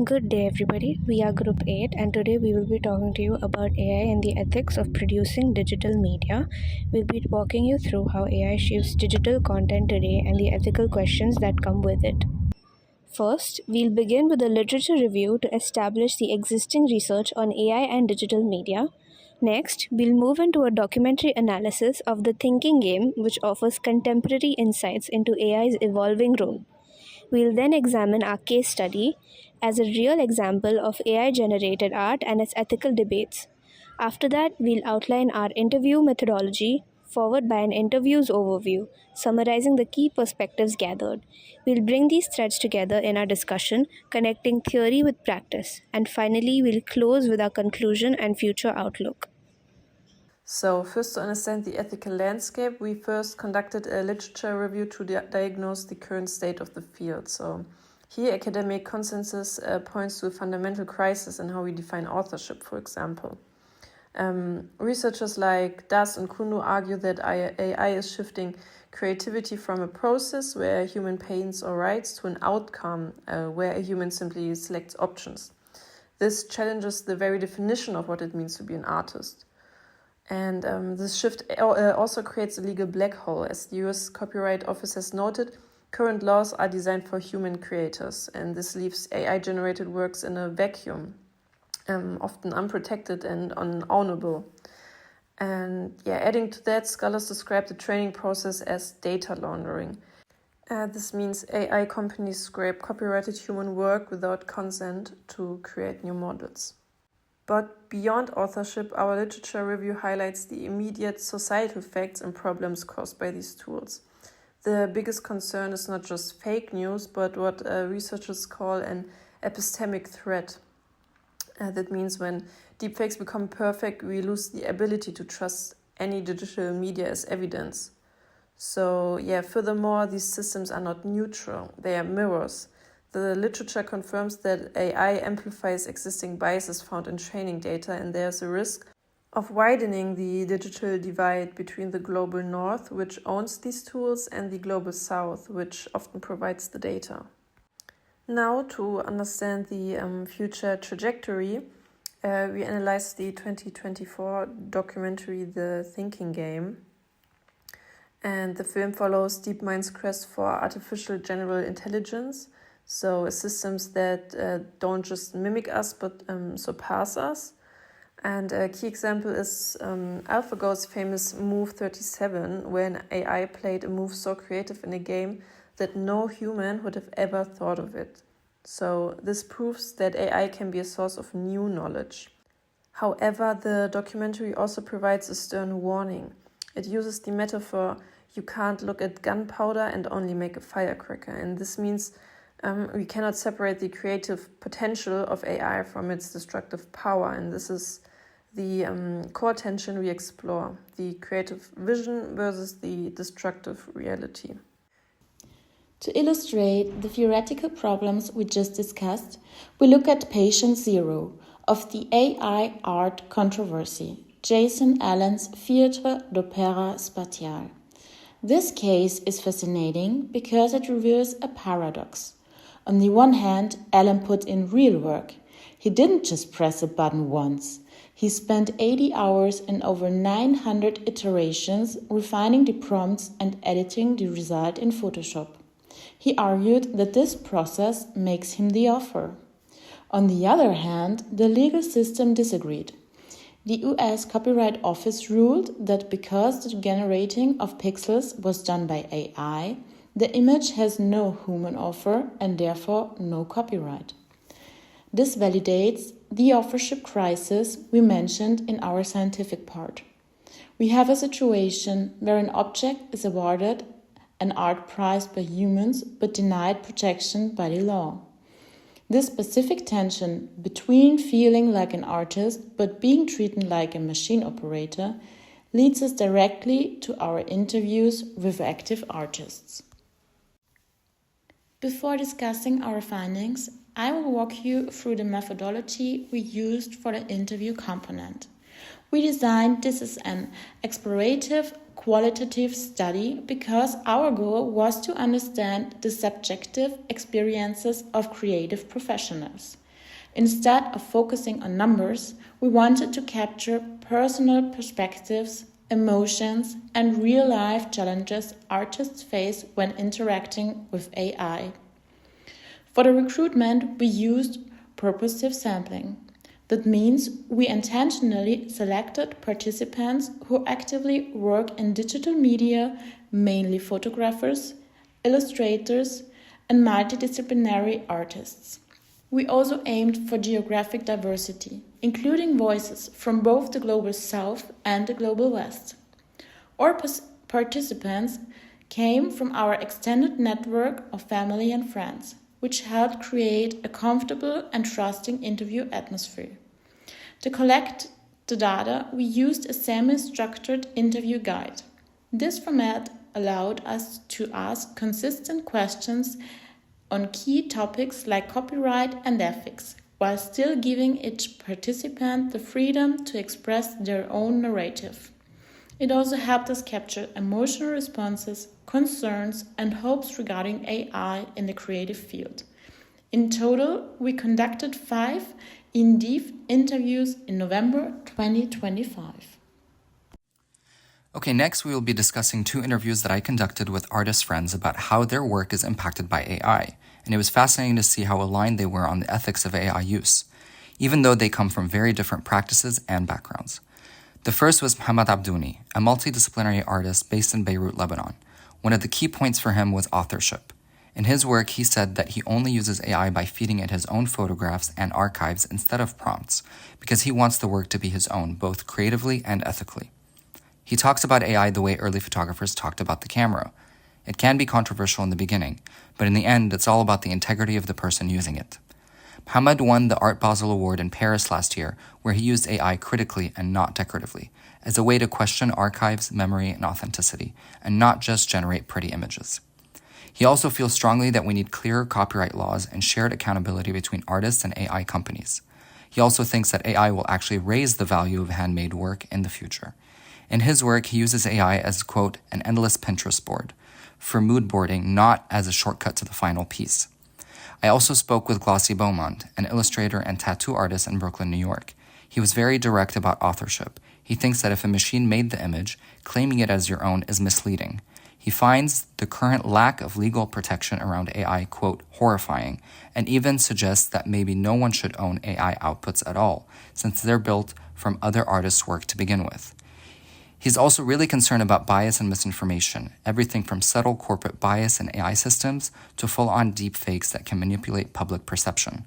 Good day, everybody. We are Group 8, and today we will be talking to you about AI and the ethics of producing digital media. We'll be walking you through how AI shapes digital content today and the ethical questions that come with it. First, we'll begin with a literature review to establish the existing research on AI and digital media. Next, we'll move into a documentary analysis of The Thinking Game, which offers contemporary insights into AI's evolving role. We'll then examine our case study as a real example of AI generated art and its ethical debates. After that, we'll outline our interview methodology, followed by an interviews overview, summarizing the key perspectives gathered. We'll bring these threads together in our discussion, connecting theory with practice. And finally, we'll close with our conclusion and future outlook. So, first, to understand the ethical landscape, we first conducted a literature review to diagnose the current state of the field. So, here, academic consensus points to a fundamental crisis in how we define authorship, for example. Researchers like Das and Kuno argue that AI is shifting creativity from a process where a human paints or writes to an outcome where a human simply selects options. This challenges the very definition of what it means to be an artist. And this shift also creates a legal black hole. As the US Copyright Office has noted, current laws are designed for human creators, and this leaves AI-generated works in a vacuum, often unprotected and unownable. And adding to that, scholars describe the training process as data laundering. This means AI companies scrape copyrighted human work without consent to create new models. But beyond authorship, our literature review highlights the immediate societal effects and problems caused by these tools. The biggest concern is not just fake news, but what researchers call an epistemic threat. That means when deepfakes become perfect, we lose the ability to trust any digital media as evidence. So, furthermore, these systems are not neutral, they are mirrors. The literature confirms that AI amplifies existing biases found in training data, and there's a risk of widening the digital divide between the global north, which owns these tools, and the global south, which often provides the data. Now, to understand the future trajectory, we analyzed the 2024 documentary The Thinking Game. And the film follows DeepMind's quest for artificial general intelligence, so systems that don't just mimic us but surpass us. And a key example is AlphaGo's famous Move 37, where an AI played a move so creative in a game that no human would have ever thought of it. So this proves that AI can be a source of new knowledge. However, the documentary also provides a stern warning. It uses the metaphor, you can't look at gunpowder and only make a firecracker. And this means we cannot separate the creative potential of AI from its destructive power. And this is the core tension we explore, the creative vision versus the destructive reality. To illustrate the theoretical problems we just discussed, we look at patient 0 of the AI art controversy, Jason Allen's Theatre d'Opéra Spatiale. This case is fascinating because it reveals a paradox. On the one hand, Allen put in real work. He didn't just press a button once. He spent 80 hours and over 900 iterations refining the prompts and editing the result in Photoshop. He argued that this process makes him the author. On the other hand, the legal system disagreed. The US Copyright Office ruled that because the generating of pixels was done by AI, the image has no human author and therefore no copyright. This validates the authorship crisis we mentioned in our scientific part. We have a situation where an object is awarded an art prize by humans but denied protection by the law. This specific tension between feeling like an artist but being treated like a machine operator leads us directly to our interviews with active artists. Before discussing our findings, I will walk you through the methodology we used for the interview component. We designed this as an explorative, qualitative study because our goal was to understand the subjective experiences of creative professionals. Instead of focusing on numbers, we wanted to capture personal perspectives, emotions, and real life challenges artists face when interacting with AI. For the recruitment, we used purposive sampling. That means we intentionally selected participants who actively work in digital media, mainly photographers, illustrators, and multidisciplinary artists. We also aimed for geographic diversity, including voices from both the global south and the global west. Our participants came from our extended network of family and friends, which helped create a comfortable and trusting interview atmosphere. To collect the data, we used a semi-structured interview guide. This format allowed us to ask consistent questions on key topics like copyright and ethics, while still giving each participant the freedom to express their own narrative. It also helped us capture emotional responses, concerns, and hopes regarding AI in the creative field. In total, we conducted 5 in-depth interviews in November 2025. Okay, next we will be discussing 2 interviews that I conducted with artist friends about how their work is impacted by AI, and it was fascinating to see how aligned they were on the ethics of AI use, even though they come from very different practices and backgrounds. The first was Mohamed Abdouni, a multidisciplinary artist based in Beirut, Lebanon. One of the key points for him was authorship. In his work, he said that he only uses AI by feeding it his own photographs and archives instead of prompts, because he wants the work to be his own, both creatively and ethically. He talks about AI the way early photographers talked about the camera. It can be controversial in the beginning, but in the end, it's all about the integrity of the person using it. Mohamed won the Art Basel Award in Paris last year, where he used AI critically and not decoratively, as a way to question archives, memory, and authenticity, and not just generate pretty images. He also feels strongly that we need clearer copyright laws and shared accountability between artists and AI companies. He also thinks that AI will actually raise the value of handmade work in the future. In his work, he uses AI as, quote, an endless Pinterest board, for mood boarding, not as a shortcut to the final piece. I also spoke with Glossy Beaumont, an illustrator and tattoo artist in Brooklyn, New York. He was very direct about authorship. He thinks that if a machine made the image, claiming it as your own is misleading. He finds the current lack of legal protection around AI, quote, horrifying, and even suggests that maybe no one should own AI outputs at all, since they're built from other artists' work to begin with. He's also really concerned about bias and misinformation, everything from subtle corporate bias in AI systems to full-on deepfakes that can manipulate public perception.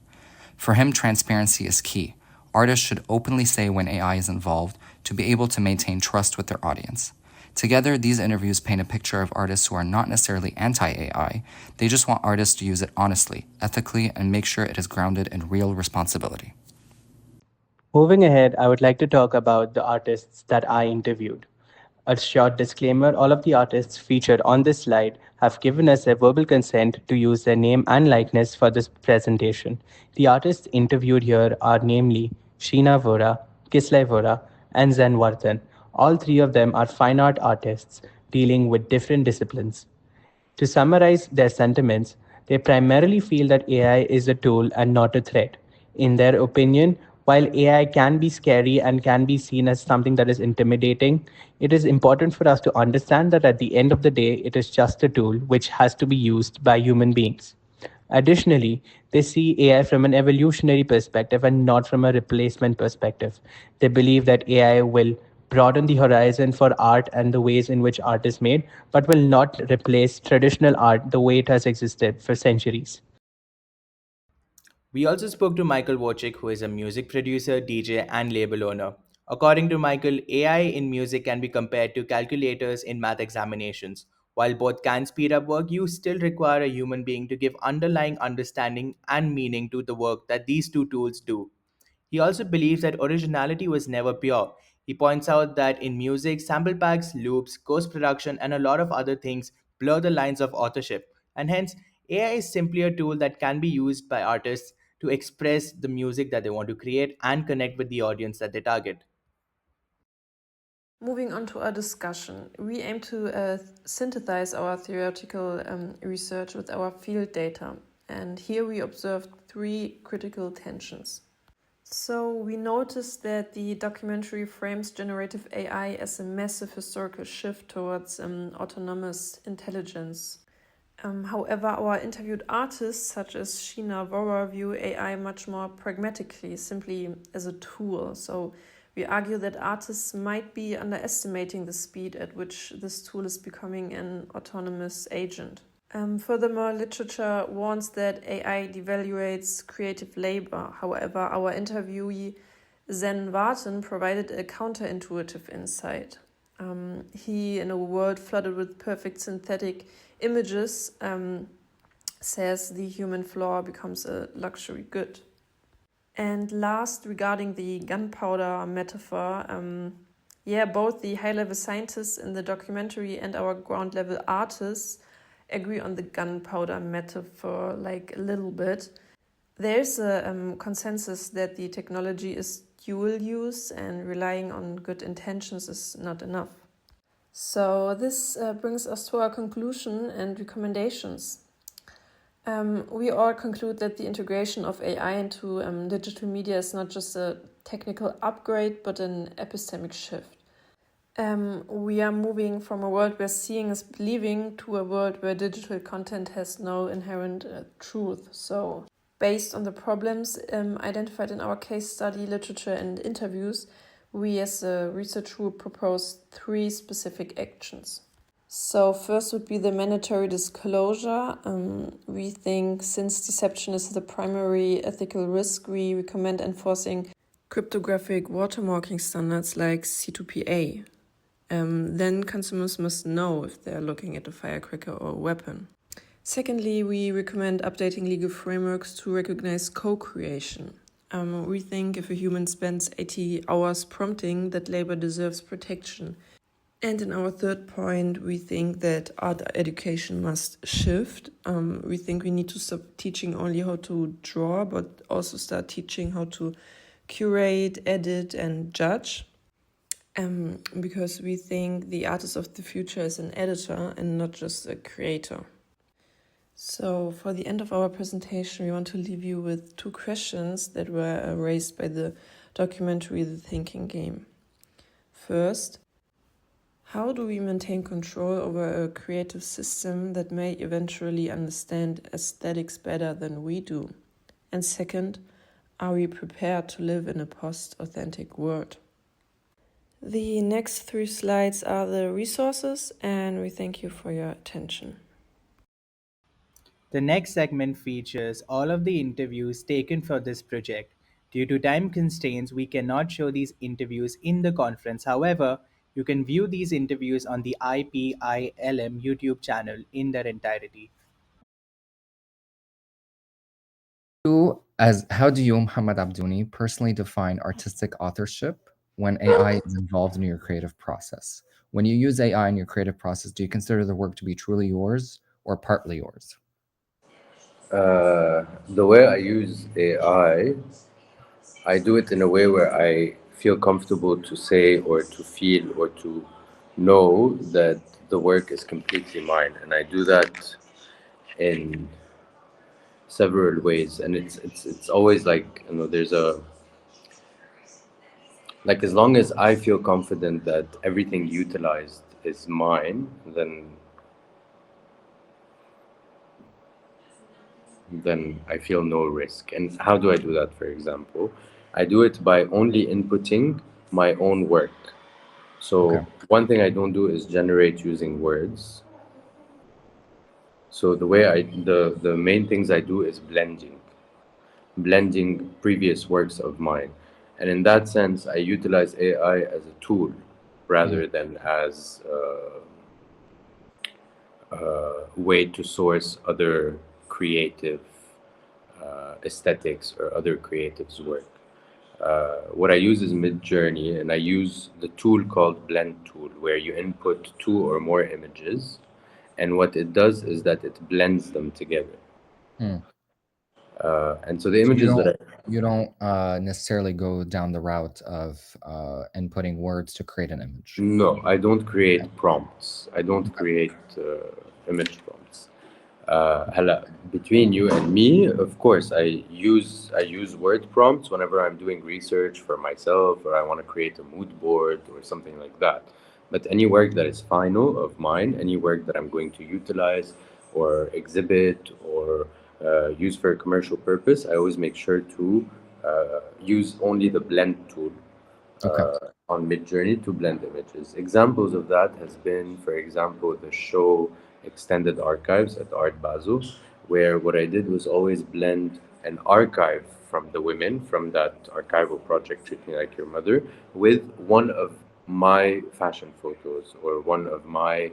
For him, transparency is key. Artists should openly say when AI is involved to be able to maintain trust with their audience. Together, these interviews paint a picture of artists who are not necessarily anti-AI, they just want artists to use it honestly, ethically, and make sure it is grounded in real responsibility. Moving ahead, I would like to talk about the artists that I interviewed. A short disclaimer, all of the artists featured on this slide have given us their verbal consent to use their name and likeness for this presentation. The artists interviewed here are namely Sheena Vora, Kislay Vora, and Zen Vardhan. All 3 of them are fine art artists dealing with different disciplines. To summarize their sentiments, they primarily feel that AI is a tool and not a threat. In their opinion, while AI can be scary and can be seen as something that is intimidating, it is important for us to understand that at the end of the day, it is just a tool which has to be used by human beings. Additionally, they see AI from an evolutionary perspective and not from a replacement perspective. They believe that AI will broaden the horizon for art and the ways in which art is made, but will not replace traditional art the way it has existed for centuries. We also spoke to Michael Wojcik, who is a music producer, DJ, and label owner. According to Michael, AI in music can be compared to calculators in math examinations. While both can speed up work, you still require a human being to give underlying understanding and meaning to the work that these 2 tools do. He also believes that originality was never pure. He points out that in music, sample packs, loops, post production, and a lot of other things blur the lines of authorship, and hence, AI is simply a tool that can be used by artists to express the music that they want to create and connect with the audience that they target. Moving on to our discussion, we aim to synthesize our theoretical research with our field data. And here we observed three critical tensions. So we noticed that the documentary frames generative AI as a massive historical shift towards autonomous intelligence. However, our interviewed artists, such as Sheena Vora, view AI much more pragmatically, simply as a tool. So we argue that artists might be underestimating the speed at which this tool is becoming an autonomous agent. Furthermore, literature warns that AI devaluates creative labor. However, our interviewee Zen Vartan provided a counterintuitive insight. He, in a world flooded with perfect synthetic images, says the human flaw becomes a luxury good. And last, regarding the gunpowder metaphor, both the high-level scientists in the documentary and our ground-level artists agree on the gunpowder metaphor, like a little bit. There's a consensus that the technology is dual use and relying on good intentions is not enough. So this brings us to our conclusion and recommendations. We all conclude that the integration of AI into digital media is not just a technical upgrade, but an epistemic shift. We are moving from a world where seeing is believing to a world where digital content has no inherent truth. So, based on the problems identified in our case study, literature, and interviews, we as a research group proposed three specific actions. So first would be the mandatory disclosure. We think since deception is the primary ethical risk, we recommend enforcing cryptographic watermarking standards like C2PA. Then consumers must know if they're looking at a firecracker or a weapon. Secondly, we recommend updating legal frameworks to recognize co-creation. We think if a human spends 80 hours prompting, that labor deserves protection. And in our third point, we think that art education must shift. We think we need to stop teaching only how to draw, but also start teaching how to curate, edit, and judge. Because we think the artist of the future is an editor and not just a creator. So for the end of our presentation, we want to leave you with two questions that were raised by the documentary The Thinking Game. First, how do we maintain control over a creative system that may eventually understand aesthetics better than we do? And second, are we prepared to live in a post-authentic world? The next three slides are the resources, and we thank you for your attention. The next segment features all of the interviews taken for this project. Due to time constraints, we cannot show these interviews in the conference. However, you can view these interviews on the IPILM YouTube channel in their entirety. How do you, Muhammad Abdouni, personally define artistic authorship when AI is involved in your creative process? When you use AI in your creative process, do you consider the work to be truly yours or partly yours? The way I use AI, I do it in a way where I feel comfortable to say or to feel or to know that the work is completely mine, and I do that in several ways. And it's always like, there's a, like, as long as I feel confident that everything utilized is mine, then I feel no risk. And how do I do that? For example, I do it by only inputting my own work. So Okay. one thing I don't do is generate using words. So the main things I do is blending previous works of mine. And in that sense, I utilize AI as a tool rather than as a way to source other creative aesthetics or other creatives' work. What I use is Mid-Journey, and I use the tool called Blend Tool, where you input two or more images, and what it does is that it blends them together. And so the So images you don't necessarily go down the route of inputting words to create an image. No, I don't create prompts. I don't create image prompts. Between you and me, of course, I use word prompts whenever I'm doing research for myself or I want to create a mood board or something like that. But any work that is final of mine, any work that I'm going to utilize or exhibit or use for a commercial purpose, I always make sure to use only the blend tool Okay. on Midjourney to blend images. Examples of that has been, for example, the show Extended Archives at Art Basel, where what I did was always blend an archive from the women from that archival project, Treat Me Like Your Mother, with one of my fashion photos or one of my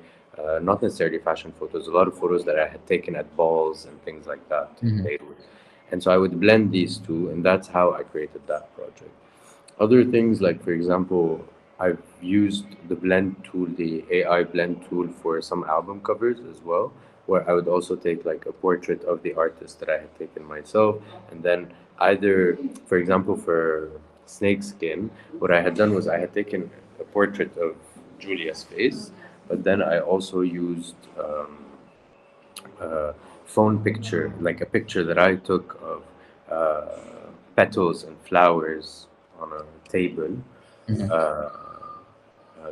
not necessarily fashion photos, a lot of photos that I had taken at balls and things like that in Mhm. Beirut. And so I would blend these two, and that's how I created that project. Other things like, for example, I've used the blend tool, the AI blend tool for some album covers as well, where I would also take like a portrait of the artist that I had taken myself, and then either, for example, for Snakeskin, what I had done was I had taken a portrait of Julia's face, but then I also used phone picture, like a picture that I took of petals and flowers on a table Mhm.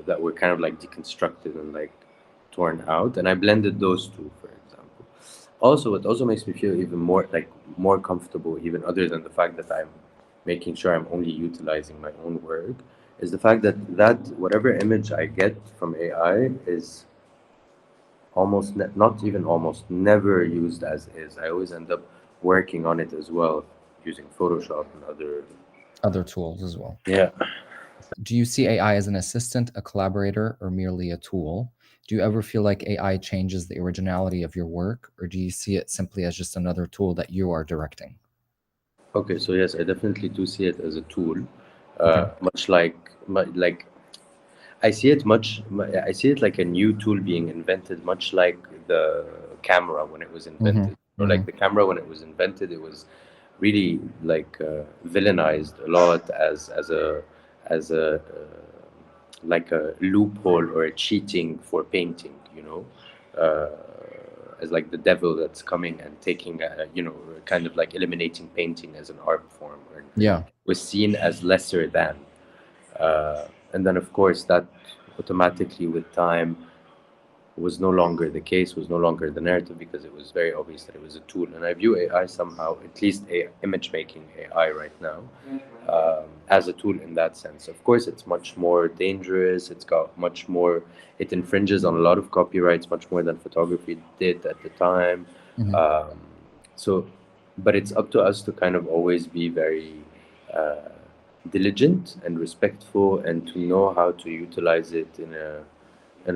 that were kind of like deconstructed and like torn out, and I blended those two, for example. Also, it also makes me feel even more comfortable, even other than the fact that I'm making sure I'm only utilizing my own work, is the fact that whatever image I get from AI is not even almost never used as is. I always end up working on it as well using Photoshop and Other tools as well. yeah. Do you see AI as an assistant, a collaborator, or merely a tool? Do you ever feel like AI changes the originality of your work, or do you see it simply as just another tool that you are directing? Okay, so yes, I definitely do see it as a tool, Okay. much like I see it like a new tool being invented, much like the camera when it was Hmm. invented. Or like the camera when it was invented, it was really like villainized a lot as a like a loophole or a cheating for painting, as like the devil that's coming and taking, kind of like eliminating painting as an art form, or Yeah. was seen as lesser than. And then, of course, that automatically with time was no longer the case, was no longer the narrative, because it was very obvious that it was a tool. And I view AI somehow, at least image making AI right now, as a tool in that sense. Of course, it's much more dangerous. It's got much more, it infringes on a lot of copyrights, much more than photography did at the time. Hmm. Um, so, but it's up to us to kind of always be very diligent and respectful, and to know how to utilize it in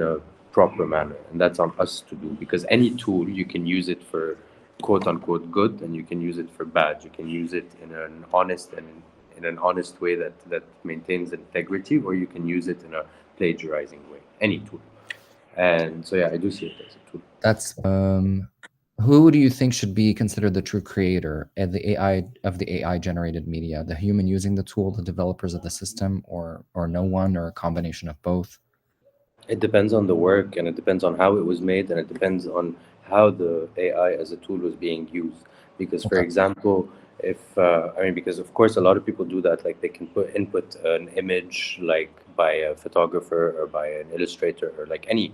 a proper manner, and that's on us to do, because any tool you can use it for quote unquote good, and you can use it for bad. You can use it in an honest way that maintains integrity, or you can use it in a plagiarizing way. Any tool. And so yeah, I do see it as a tool. That's who do you think should be considered the true creator of the AI generated media? The human using the tool, the developers of the system, or no one, or a combination of both? It depends on the work, and it depends on how it was made, and it depends on how the AI as a tool was being used. Because, for Okay. example, if I mean, because of course a lot of people do that, like they can input an image like by a photographer or by an illustrator, or like any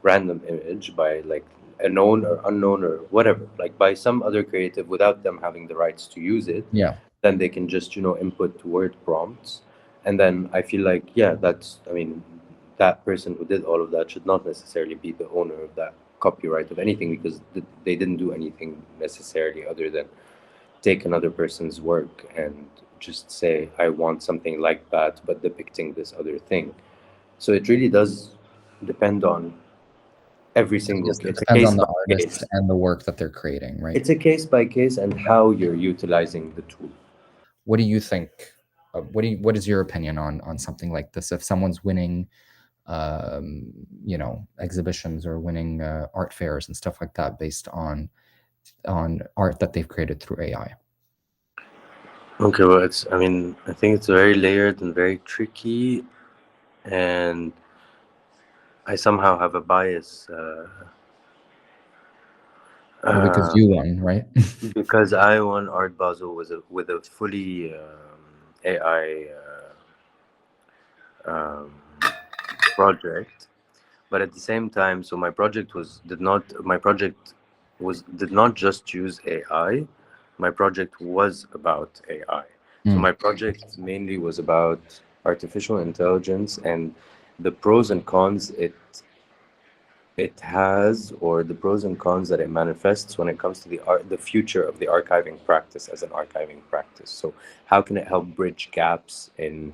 random image by like a known or unknown or whatever, like by some other creative, without them having the rights to use it. Yeah. Then they can just input word prompts, and then I feel like, yeah, that's, I mean, that person who did all of that should not necessarily be the owner of that copyright of anything, because they didn't do anything necessarily other than take another person's work and just say, I want something like that but depicting this other thing. So it really does depend on every I single guess it case. It's a depends case on the by artist case. and the work that they're creating, right? It's a case by case, and how you're utilizing the tool. What do you think? What is your opinion on something like this? If someone's winning, exhibitions or winning art fairs and stuff like that based on art that they've created through AI. Okay, well, I mean, I think it's very layered and very tricky, and I somehow have a bias Or because Uh, you won, right? because I won Art Basel with a fully AI project, but at the same time, so my project was did not my project was did not just use AI. My project was about AI. So Mm, my project mainly was about artificial intelligence and the pros and cons it has, or the pros and cons that it manifests when it comes to the future of the archiving practice as an archiving practice. So how can it help bridge gaps in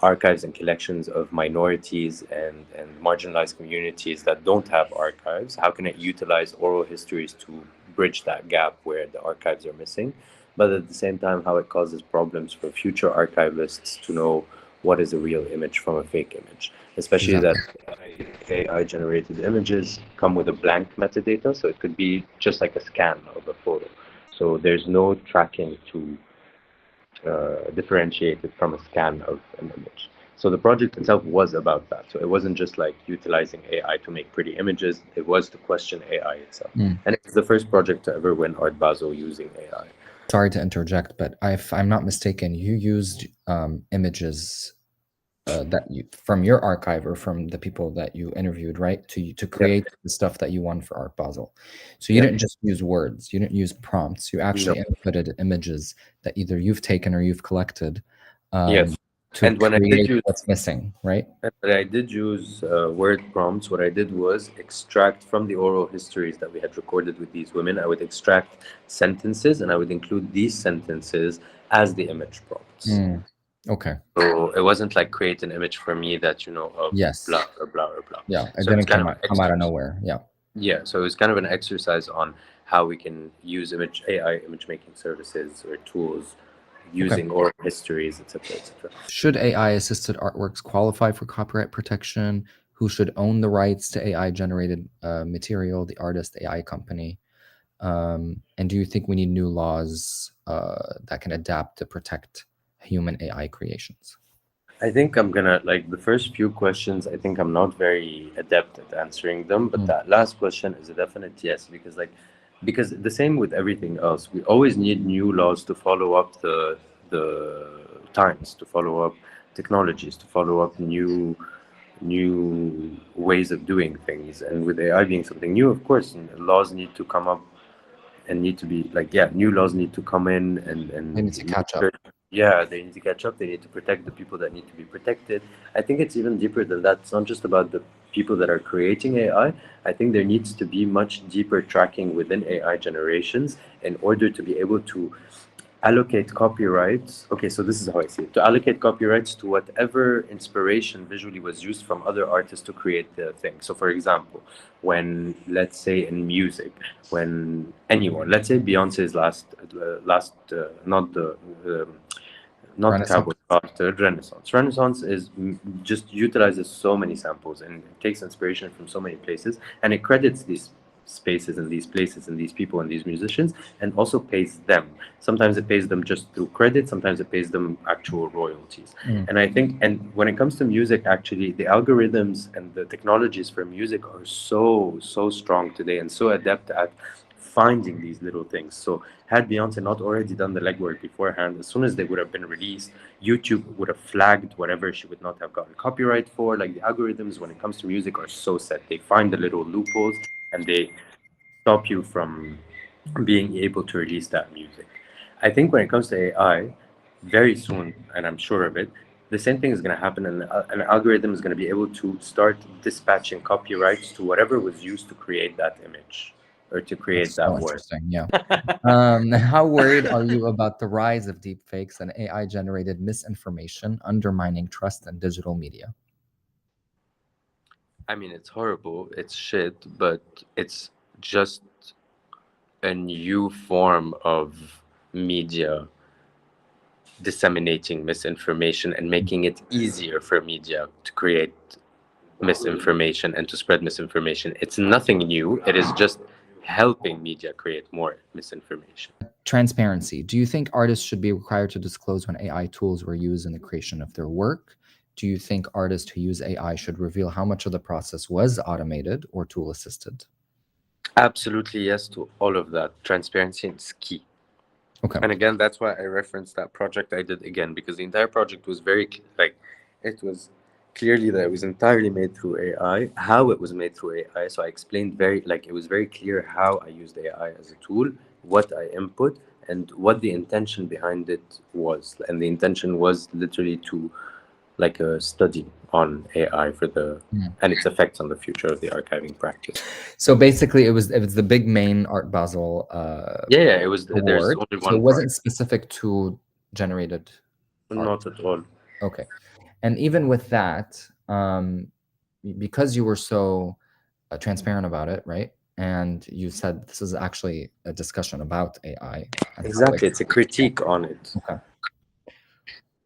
archives and collections of minorities and marginalized communities that don't have archives? How can it utilize oral histories to bridge that gap where the archives are missing? But at the same time, how it causes problems for future archivists to know what is a real image from a fake image, especially that exactly. AI generated images come with a blank metadata, so it could be just like a scan of a photo. So there's no tracking to differentiate it from a scan of an image. So the project itself was about that. So it wasn't just like utilizing AI to make pretty images, it was to question AI itself. Mm. And it's the first project to ever win Art Basel using AI. Sorry to interject, but if I'm not mistaken, you used images that you from your archive or from the people that you interviewed, right? To Yep. create the stuff that you won for Art Basel. So you Yep. didn't just use words, you didn't use prompts, you No. actually inputted images that either you've taken or you've collected Yes. to And when I did create use what's missing, right? But I did use word prompts. What I did was extract from the oral histories that we had recorded with these women. I would extract sentences and I would include these sentences as the image prompts. Mm. Okay. So it wasn't like create an image for me that you know of Yes. blah or blah or blah. Yeah. It So it's didn't kind of an come out of exercise. nowhere. Yeah. Yeah. So it was kind of an exercise on how we can use image AI image making services or tools Okay. using oral histories, etc., etc. Should AI assisted artworks qualify for copyright protection? Who should own the rights to AI generated material? The artist, AI company? And do you think we need new laws that can adapt to protect human AI creations? I think I'm gonna like the first few questions. I think I'm not very adept at answering them, but Mm. that last question is a definite yes because the same with everything else. We always need new laws to follow up the times, to follow up technologies, to follow up new ways of doing things. And with AI being something new, of course, laws need to come up and need to be like new laws need to come in They and need to make catch sure up. they need to catch up, they need to protect the people that need to be protected. I think it's even deeper than that. It's not just about the people that are creating I think there needs to be much deeper tracking within AI generations in order to be able to allocate copyrights. Okay, so this is how I see it. To allocate copyrights to whatever inspiration visually was used from other artists to create the thing. So, for example, when let's say in music, when anyone, let's say Beyonce's um, not the Renaissance. cowboy carter, Renaissance is just utilizes so many samples and it takes inspiration from so many places and it credits these spaces and these places and these people and these musicians and also pays them. Sometimes it pays them just through credit, sometimes it pays them actual royalties. Mm. And I think, and when it comes to music, actually the algorithms and the technologies for music are so strong today and so adept at finding these little things. So had Beyonce not already done the legwork beforehand, as soon as they would have been released, YouTube would have flagged whatever she would not have gotten copyright for. Like the algorithms when it comes to music are so set. They find the little loopholes and they stop you from being able to release that music. I think when it comes to AI, very soon, and I'm sure of it, the same thing is going to happen, and an algorithm is going to be able to start dispatching copyrights to whatever was used to create that image or to create That's so that word. interesting. Yeah. How worried are you about the rise of deepfakes and AI generated misinformation undermining trust in digital media? I mean, it's horrible, it's shit, but it's just a new form of media disseminating misinformation and making it easier for media to create misinformation and to spread misinformation. It's nothing new, it is just helping media create more misinformation. Transparency. Do you think artists should be required to disclose when AI tools were used in the creation of their work? Do you think artists who use AI should reveal how much of the process was automated or tool assisted? Absolutely yes to all of that. Transparency is key. Okay. And again, that's why I referenced that project I did again, because the entire project was very like it was clearly that it was entirely made through AI, how it was made through AI. So I explained very like it was very clear how I used AI as a tool, what I input, and what the intention behind it was. And the intention was literally to like a study on AI for the and its effects on the future of the archiving practice. So basically, it was the big main Art Basel Yeah, it was. There's award. only So it one wasn't part, specific to generated art. not at all. Okay. And even with that, because you were so transparent about it, right? And you said this is actually a discussion about AI and how Exactly, it's a critique on it. okay.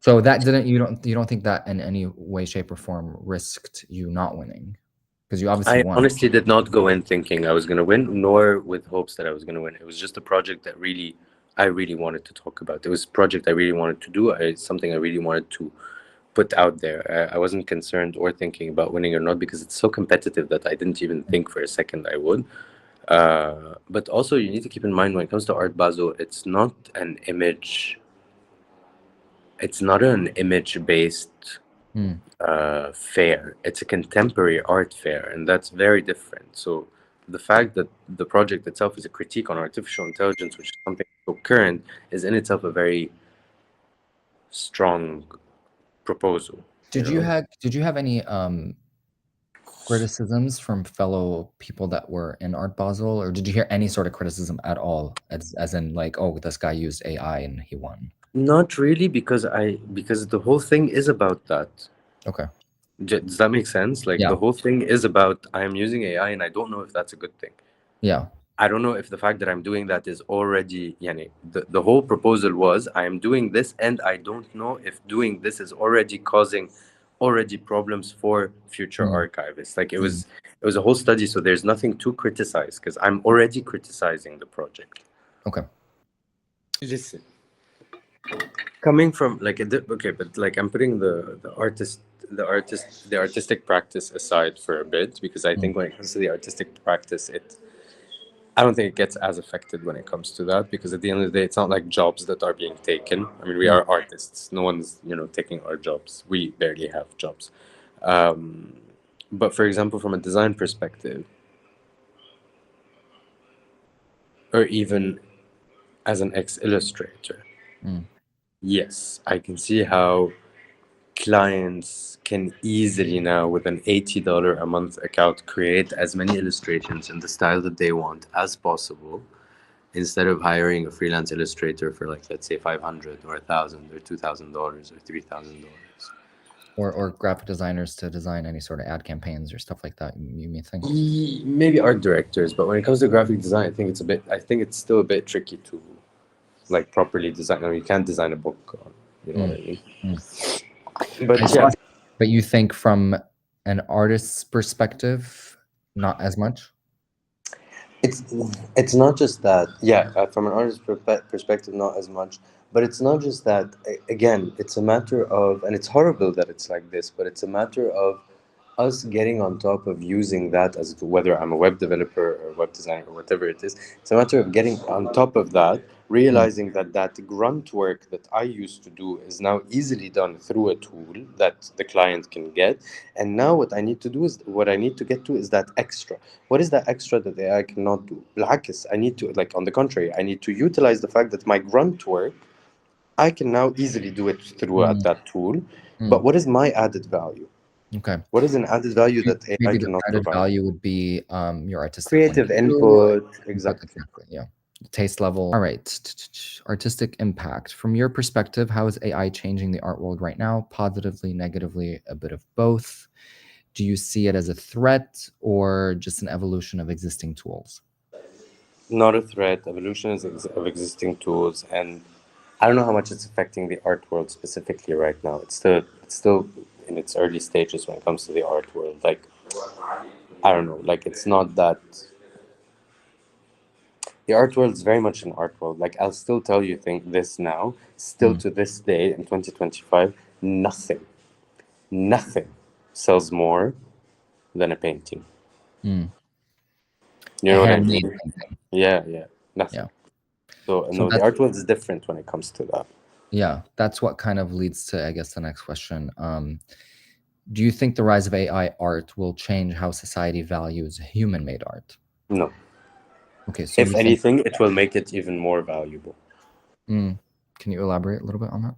So that didn't you don't think that in any way, shape, or form risked you not winning? Because you obviously I won. honestly did not go in thinking I was going to win, nor with hopes that I was going to win. It was just a project that I really wanted to talk about. It was a project I really wanted to do. It's something I really wanted to put out there. I wasn't concerned or thinking about winning or not because it's so competitive that I didn't even think for a second I would. But also, you need to keep in mind when it comes to Art Basel, it's not an image based fair. It's a contemporary art fair, and that's very different. So the fact that the project itself is a critique on artificial intelligence, which is something so current, is in itself a very strong proposal. Did You you know? have any criticisms from fellow people that were in Art Basel, or did you hear any sort of criticism at all, as in like, oh, this guy used AI and he won? Not really, because the whole thing is about that. Okay. Does that make sense? Like Yeah. the whole thing is about I am using AI, and I don't know if that's a good thing. Yeah. I don't know if the fact that I'm doing that is already, yani, the whole proposal was I am doing this, and I don't know if doing this is already causing already problems for future Mm. archivists. Like it was a whole study, so there's nothing to criticize because I'm already criticizing the project. Okay. Listen, coming from like okay, but like I'm putting the artistic practice aside for a bit because I think when it comes to the artistic practice, I don't think it gets as affected when it comes to that because at the end of the day, it's not like jobs that are being taken. I mean, we Mm. are artists. No one's taking our jobs. We barely have jobs. Um, but for example, from a design perspective, or even as an ex-illustrator, Mm. yes, I can see how clients can easily now, with an $80 a month account, create as many illustrations in the style that they want as possible instead of hiring a freelance illustrator for like let's say 500 or 1,000 or $2,000 or $3,000. Or graphic designers to design any sort of ad campaigns or stuff like that. You may think. Maybe art directors, but when it comes to graphic design, I think it's still a bit tricky to like properly design. I mean, you can't design a book on, you know what I mean? But yeah, But you think from an artist's perspective, not as much? it's it's not just that. Yeah, from an artist's perspective, not as much. But it's not just that. Again, it's a matter of, and it's horrible that it's like this, but it's a matter of us getting on top of using that as whether I'm a web developer or web designer or whatever it is. It's a matter of getting on top of that, realizing that that grunt work that I used to do is now easily done through a tool that the client can get. And now what I need to get to is that extra. What is that extra that the AI cannot do? Blackus, I need to, like, on the contrary, I need to utilize the fact that my grunt work, I can now easily do it through that tool. But what is my added value? Okay. What is an added value that AI Maybe the cannot added provide? value would be your artistic point of Creative view, input, input, exactly. yeah. Taste level. All right. Artistic impact. From your perspective, how is AI changing the art world right now? Positively, negatively, a bit of both. Do you see it as a threat or just an evolution of existing tools? Not a threat. Evolution of existing tools, and I don't know how much it's affecting the art world specifically right now. It's still in its early stages when it comes to the art world. Like, I don't know. Like, it's not that the art world is very much an art world. Like, I'll still tell you this now. Still to this day in 2025, nothing sells more than a painting. You a know what I handmade mean? painting. Yeah, yeah, nothing. Yeah. So So no, the that's art world is different when it comes to that. yeah, that's what kind of leads to, I guess, the next question. Do you think the rise of AI art will change how society values human-made art? No, Okay, so if you think, anything, it will make it even more valuable. mm, can you elaborate a little bit on that?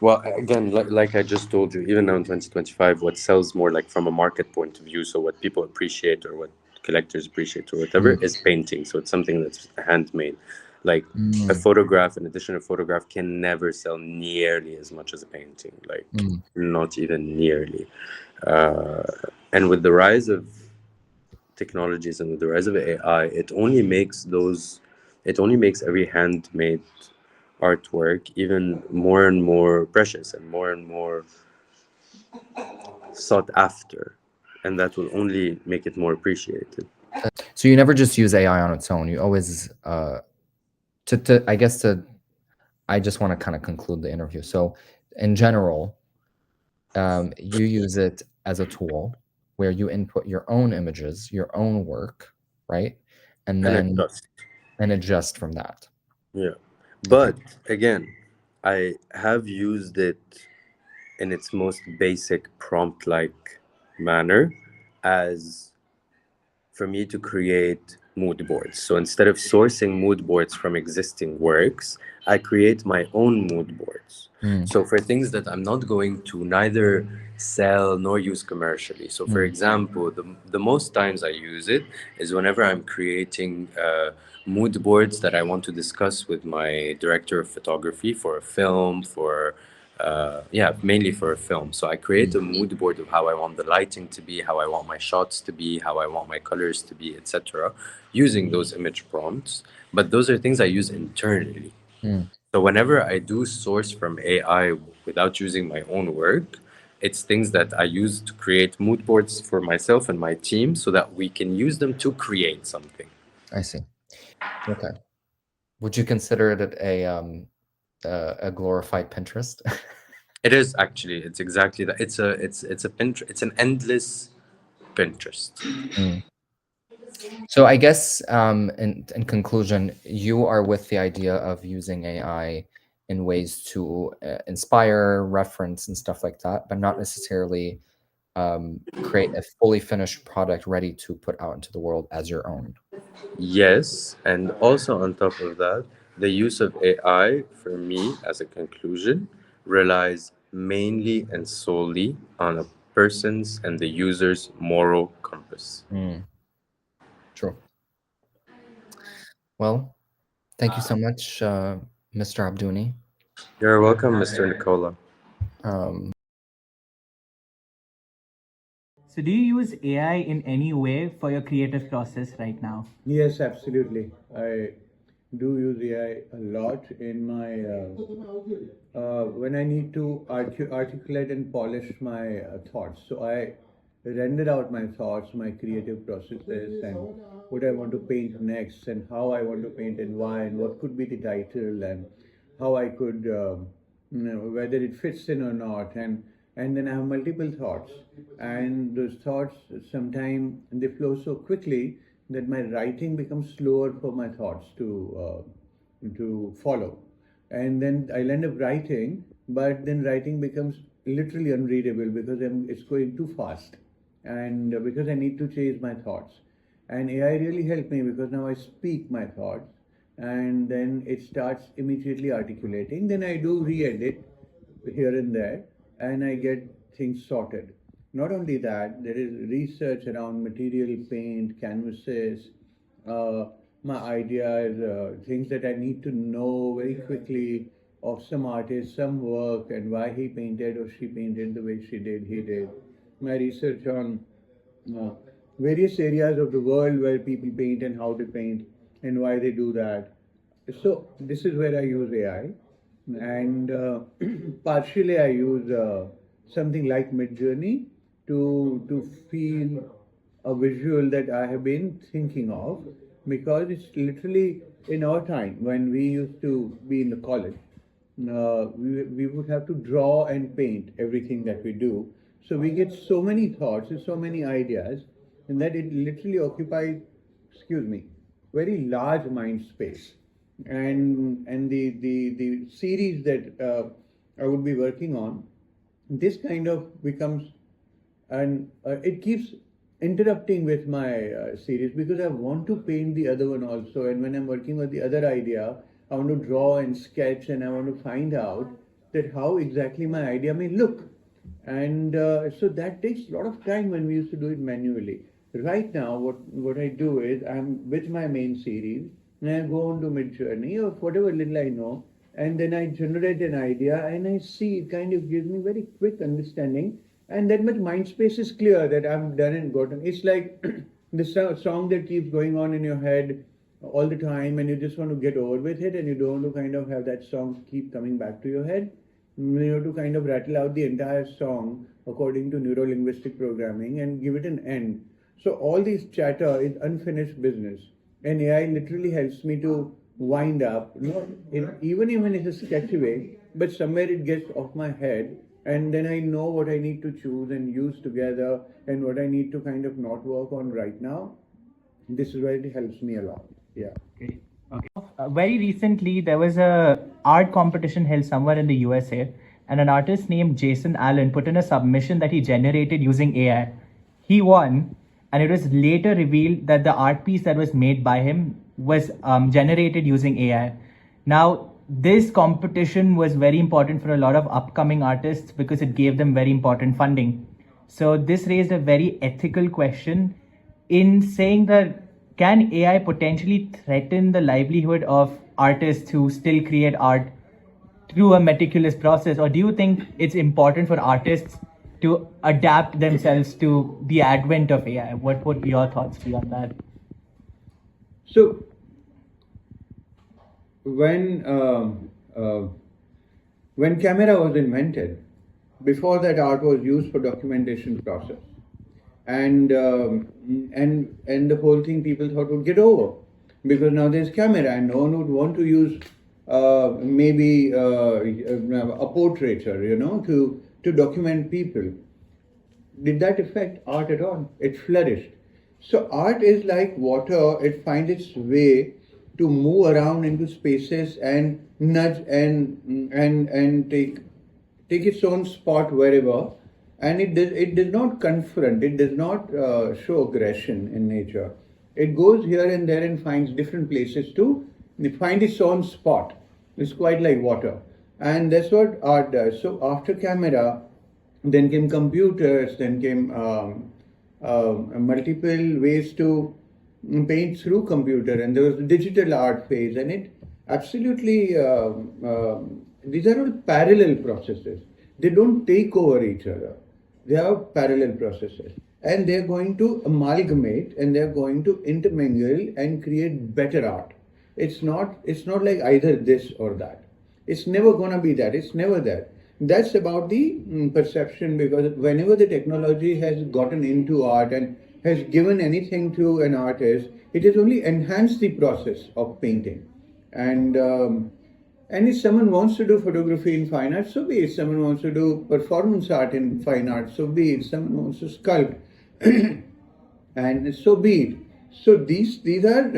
Well, again, like I just told you, even now in 2025, what sells more like from a market point of view, so what people appreciate or what collectors appreciate or whatever, Mm, is painting. So it's something that's handmade. Like a mm, photograph, an additional photograph can never sell nearly as much as a painting, like mm, not even nearly. Uh, and with the rise of technologies and with the rise of AI, it only makes every handmade artwork even more and more precious and more sought after, and that will only make it more appreciated. so you never just use AI on its own. You always, to I guess to I just want to kind of conclude the interview. So, in general, you use it as a tool where you input your own images, your own work, right? And And then adjust. adjust from that. Yeah. Okay. But again, I have used it in its most basic prompt like manner as for me to create mood boards. So instead of sourcing mood boards from existing works, I create my own mood boards. Mm, So for things that I'm not going to neither sell nor use commercially. So for mm, example, the most times I use it is whenever I'm creating mood boards that I want to discuss with my director of photography for a film, for yeah, mainly for a film. So I create mm, a mood board of how I want the lighting to be, how I want my shots to be, how I want my colors to be, etc., using those image prompts. But those are things I use internally. mm. So whenever I do source from AI without using my own work, it's things that I use to create mood boards for myself and my team so that we can use them to create something. I see. Okay. Would you consider it a glorified Pinterest? It is actually, it's exactly that. It's a Pinterest, it's an endless Pinterest. Mm. So I guess in conclusion, you are with the idea of using AI in ways to inspire, reference, and stuff like that, but not necessarily create a fully finished product ready to put out into the world as your own. Yes, and also on top of that, the use of AI for me as a conclusion relies mainly and solely on a person's and the user's moral compass. Mm, true. Well, thank you so much, Mr. Abduni. You're welcome, Mr. Nicola. Um, So, do you use AI in any way for your creative process right now? Yes, absolutely. I do use AI a lot in my when I need to articulate and polish my thoughts. So I render out my thoughts, my creative processes, and what I want to paint next, and how I want to paint, and why, and what could be the title, and how I could, whether it fits in or not, and then I have multiple thoughts, and those thoughts sometimes they flow so quickly that my writing becomes slower for my thoughts to follow, and then I'll end up writing, but then writing becomes literally unreadable because it's going too fast, and because I need to chase my thoughts. And AI really helped me because now I speak my thoughts, and then it starts immediately articulating. Then I do re-edit here and there, and I get things sorted. Not only that, there is research around material paint, canvases, uh, my ideas, things that I need to know very quickly of some artist, some work, and why he painted or she painted the way she did, he did. My research on uh, various areas of the world where people paint and how they paint and why they do that. So this is where I use AI, and partially I use something like Midjourney to feel a visual that I have been thinking of, because it's literally in our time when we used to be in the college, we would have to draw and paint everything that we do. So we get so many thoughts and so many ideas, and that it literally occupies excuse me, very large mind space. And the series that I would be working on, this kind of becomes, and it keeps interrupting with my series because I want to paint the other one also. And when I'm working with the other idea, I want to draw and sketch, and I want to find out that how exactly my idea may look. And so that takes a lot of time when we used to do it manually. Right now, what I do is I'm with my main series, and I go on to Mid Journey or whatever little I know, and then I generate an idea, and I see it kind of gives me very quick understanding, and that much mind space is clear that I've done and gotten. It's like the song that keeps going on in your head all the time, and you just want to get over with it, and you don't want to kind of have that song keep coming back to your head. You have to kind of rattle out the entire song according to neuro-linguistic programming and give it an end. So all this chatter is unfinished business, and AI literally helps me to wind up, even if it's a sketchy way, but somewhere it gets off my head, and then I know what I need to choose and use together, and what I need to kind of not work on right now. This is where it helps me a lot. Yeah. Great. Okay. Very recently, there was a art competition held somewhere in the USA, and an artist named Jason Allen put in a submission that he generated using AI. He won, and it was later revealed that the art piece that was made by him was generated using AI. Now, this competition was very important for a lot of upcoming artists because it gave them very important funding. So this raised a very ethical question in saying that can AI potentially threaten the livelihood of artists who still create art through a meticulous process, or do you think it's important for artists to adapt themselves to the advent of AI? What would your thoughts be on that? So when camera was invented, before that art was used for documentation process, and the whole thing people thought would get over because now there's camera and no one would want to use maybe a portraiture, to document people. Did that affect art at all? It flourished. So art is like water; it finds its way to move around into spaces and nudge and take its own spot wherever, and it does not confront, it does not show aggression in nature. It goes here and there and finds different places to find its own spot. It's quite like water, and that's what art does. So after camera, then came computers, then came multiple ways to paint through computer, and there was the digital art phase, and it absolutely these are all parallel processes. They don't take over each other. They are parallel processes, and they're going to amalgamate, and they're going to intermingle and create better art. It's not like either this or that. It's never gonna be that. It's never that. That's about the perception, because whenever the technology has gotten into art and has given anything to an artist, it has only enhanced the process of painting. And if someone wants to do photography in fine art, so be it. Someone wants to do performance art in fine art, so be it. Someone wants to sculpt, and so be it. So these are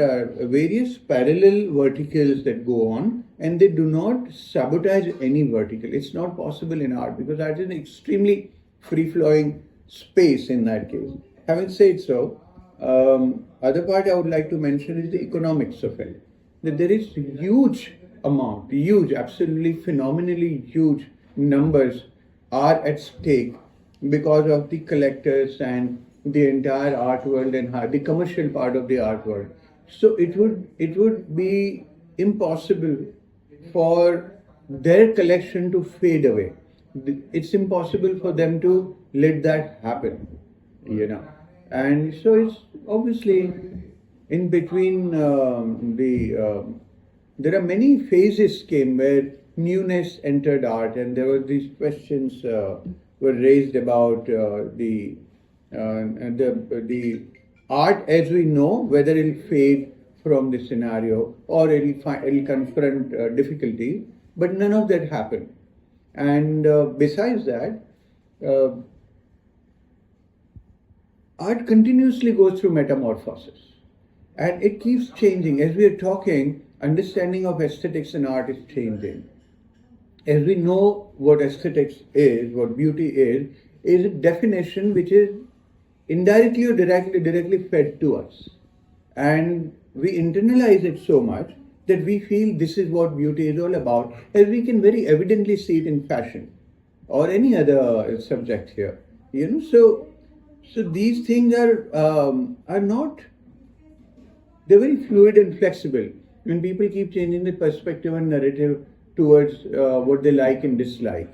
various parallel verticals that go on, and they do not sabotage any vertical. It's not possible in art because art is an extremely free-flowing space in that case. Having said so, other part I would like to mention is the economics of it. That there is huge, absolutely phenomenally huge numbers are at stake because of the collectors and the entire art world and the commercial part of the art world. So it would be impossible for their collection to fade away. It's impossible for them to let that happen, And so it's obviously in between there are many phases came where newness entered art, and there were these questions were raised about the art as we know, whether it'll fade from the scenario or it'll confront difficulty, but none of that happened. And besides that, art continuously goes through metamorphosis, And it keeps changing. As we are talking, understanding of aesthetics and art is changing. As we know what aesthetics is, what beauty is a definition which is indirectly or directly fed to us. And we internalize it so much that we feel this is what beauty is all about, as we can very evidently see it in fashion or any other subject here. So these things are not, they're very fluid and flexible. When people keep changing the perspective and narrative towards what they like and dislike,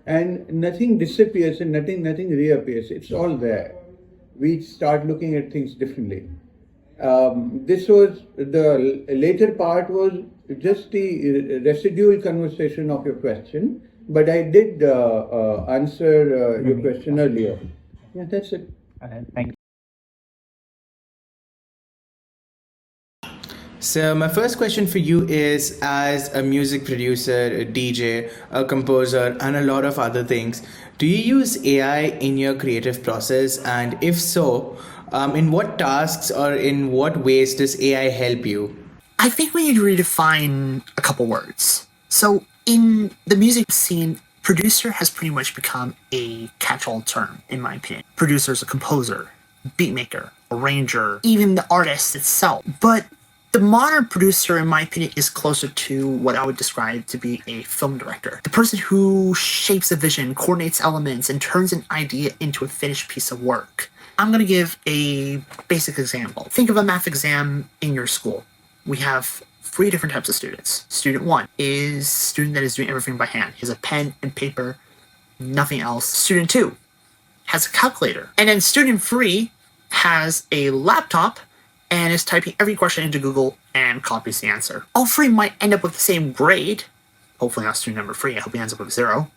and nothing disappears and nothing reappears. It's all there. We start looking at things differently. This was the later part was just the residual conversation of your question, but I did answer your question earlier. Yeah, that's it. Thank you. So, my first question for you is, as a music producer, a DJ, a composer, and a lot of other things, do you use AI in your creative process? And if so, in what tasks or in what ways does AI help you? I think we need to redefine a couple words. So, in the music scene, producer has pretty much become a catch-all term, in my opinion. Producer is a composer, beat maker, arranger, even the artist itself. But the modern producer, in my opinion, is closer to what I would describe to be a film director. The person who shapes a vision, coordinates elements, and turns an idea into a finished piece of work. I'm going to give a basic example. Think of a math exam in your school. We have 3 different types of students. Student 1 is a student that is doing everything by hand. He has a pen and paper, nothing else. Student 2 has a calculator. And then student 3 has a laptop and is typing every question into Google and copies the answer. All 3 might end up with the same grade. Hopefully not student number 3. I hope he ends up with 0.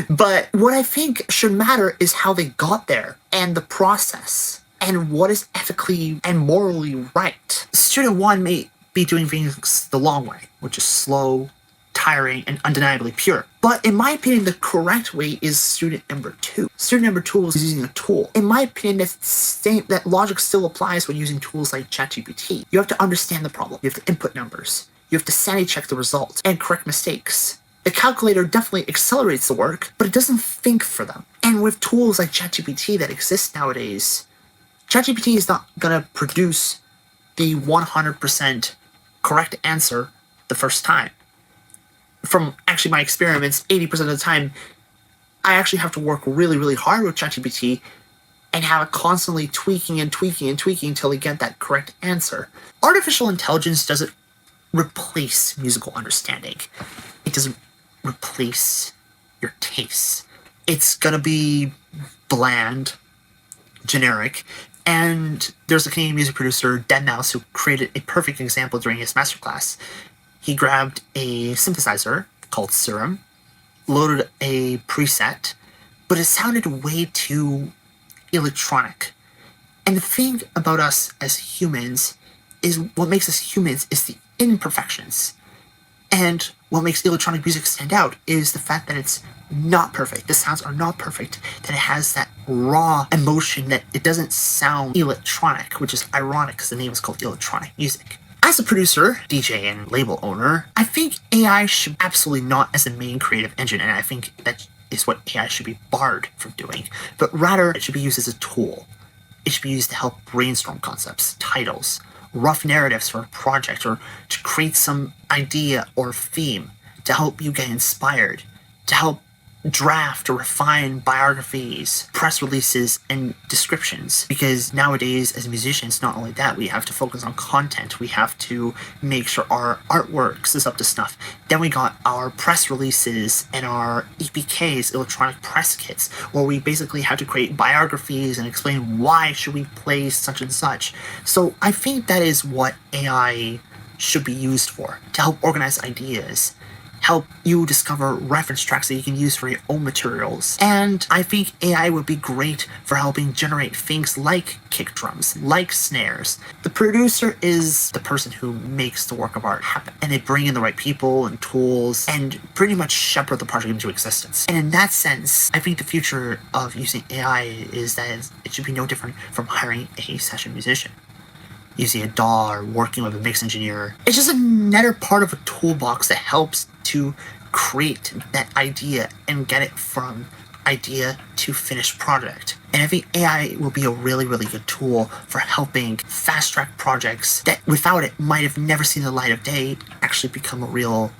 But what I think should matter is how they got there and the process and what is ethically and morally right. Student 1 may be doing things the long way, which is slow, tiring, and undeniably pure. But in my opinion, the correct way is student number 2. Student number 2 is using a tool. In my opinion, that logic still applies when using tools like ChatGPT. You have to understand the problem. You have to input numbers. You have to sanity check the results and correct mistakes. The calculator definitely accelerates the work, but it doesn't think for them. And with tools like ChatGPT that exist nowadays, ChatGPT is not going to produce the 100% correct answer the first time. From actually my experiments, 80% of the time, I actually have to work really, really hard with ChatGPT and have it constantly tweaking until I get that correct answer. Artificial intelligence doesn't replace musical understanding. It doesn't replace your tastes. It's gonna be bland, generic, and there's a Canadian music producer, deadmau5, who created a perfect example during his masterclass. He grabbed a synthesizer called Serum, loaded a preset, but it sounded way too electronic. And the thing about us as humans is what makes us humans is the imperfections. And what makes electronic music stand out is the fact that it's not perfect. The sounds are not perfect. That it has that raw emotion, that it doesn't sound electronic, which is ironic because the name is called electronic music. As a producer, DJ, and label owner, I think AI should absolutely not as the main creative engine, and I think that is what AI should be barred from doing, but rather it should be used as a tool. It should be used to help brainstorm concepts, titles, rough narratives for a project, or to create some idea or theme, to help you get inspired, to help draft or refine biographies, press releases, and descriptions. Because nowadays, as musicians, not only that, we have to focus on content. We have to make sure our artworks is up to snuff. Then we got our press releases and our EPKs, electronic press kits, where we basically have to create biographies and explain why should we play such and such. So I think that is what AI should be used for, to help organize ideas, help you discover reference tracks that you can use for your own materials. And I think AI would be great for helping generate things like kick drums, like snares. The producer is the person who makes the work of art happen, and they bring in the right people and tools and pretty much shepherd the project into existence. And in that sense, I think the future of using AI is that it should be no different from hiring a session musician. using a DAW or working with a mix engineer. It's just another part of a toolbox that helps to create that idea and get it from idea to finished product. And I think AI will be a really, really good tool for helping fast-track projects that without it might have never seen the light of day actually become a real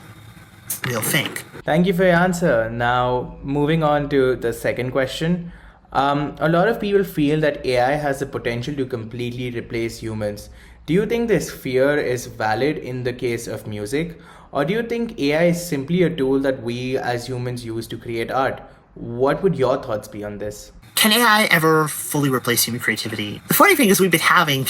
thing. Thank you for your answer. Now, moving on to the second question. A lot of people feel that AI has the potential to completely replace humans. Do you think this fear is valid in the case of music? Or do you think AI is simply a tool that we as humans use to create art? What would your thoughts be on this? Can AI ever fully replace human creativity? The funny thing is we've been having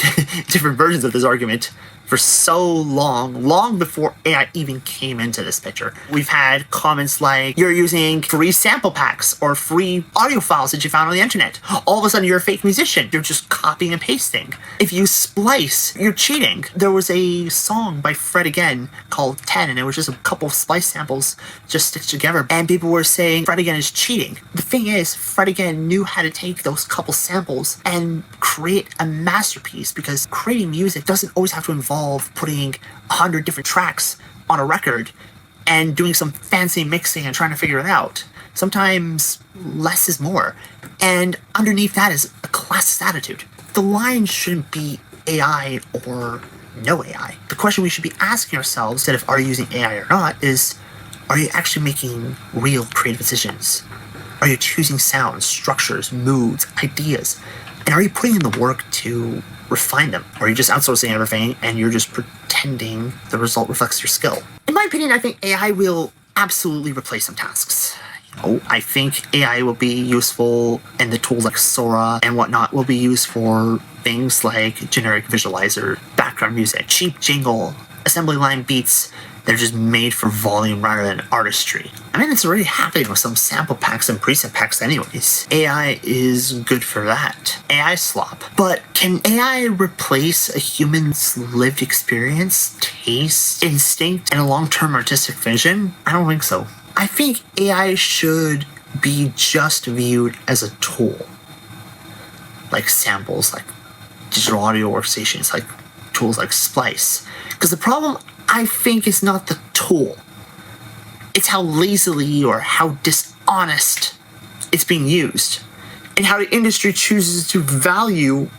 different versions of this argument for so long before AI even came into this picture. We've had comments like, you're using free sample packs or free audio files that you found on the internet. All of a sudden you're a fake musician. You're just copying and pasting. If you splice, you're cheating. There was a song by Fred Again called 10, and it was just a couple of splice samples just stitched together. And people were saying Fred Again is cheating. The thing is, Fred Again knew how to take those couple samples and create a masterpiece, because creating music doesn't always have to involve putting 100 different tracks on a record and doing some fancy mixing and trying to figure it out. Sometimes less is more. And underneath that is a classist attitude. The line shouldn't be AI or no AI. The question we should be asking ourselves, instead of are you using AI or not, is are you actually making real creative decisions? Are you choosing sounds, structures, moods, ideas? And are you putting in the work to refine them? Or are you just outsourcing everything and you're just pretending the result reflects your skill? In my opinion, I think AI will absolutely replace some tasks. I think AI will be useful, and the tools like Sora and whatnot will be used for things like generic visualizer, background music, cheap jingle, assembly line beats. They're just made for volume rather than artistry. I mean, it's already happening with some sample packs and preset packs anyways. AI is good for that. AI slop. But can AI replace a human's lived experience, taste, instinct, and a long-term artistic vision? I don't think so. I think AI should be just viewed as a tool. Like samples, like digital audio workstations, like tools like Splice. Because the problem, I think, is not the tool. It's how lazily or how dishonest it's being used, and how the industry chooses to value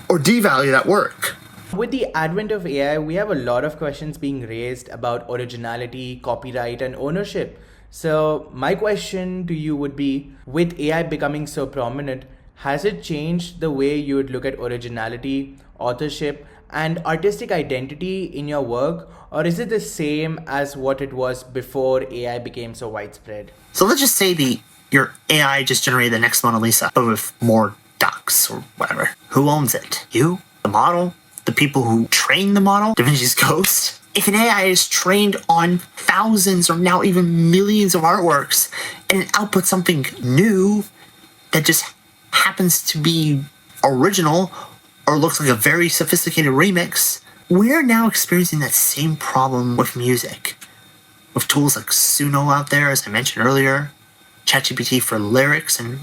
or devalue that work. With the advent of AI, we have a lot of questions being raised about originality, copyright, and ownership. So my question to you would be, with AI becoming so prominent, has it changed the way you would look at originality, authorship, and artistic identity in your work, or is it the same as what it was before AI became so widespread? So let's just say your AI just generated the next Mona Lisa, but with more ducks or whatever. Who owns it? You? The model? The people who trained the model? Da Vinci's Ghost? If an AI is trained on thousands or now even millions of artworks and it outputs something new that just happens to be original or looks like a very sophisticated remix, we're now experiencing that same problem with music. With tools like Suno out there, as I mentioned earlier, ChatGPT for lyrics, and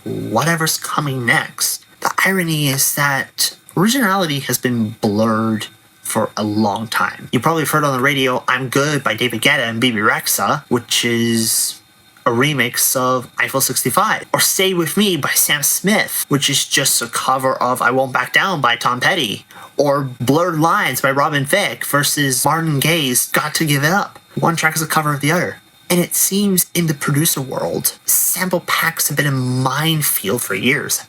whatever's coming next. The irony is that originality has been blurred for a long time. You probably have heard on the radio I'm Good by David Guetta and BB Rexa, which is a remix of Eiffel 65, or Stay With Me by Sam Smith, which is just a cover of I Won't Back Down by Tom Petty, or Blurred Lines by Robin Thicke versus Martin Gaye's Got to Give It Up. One track is a cover of the other. And it seems in the producer world, sample packs have been a minefield for years.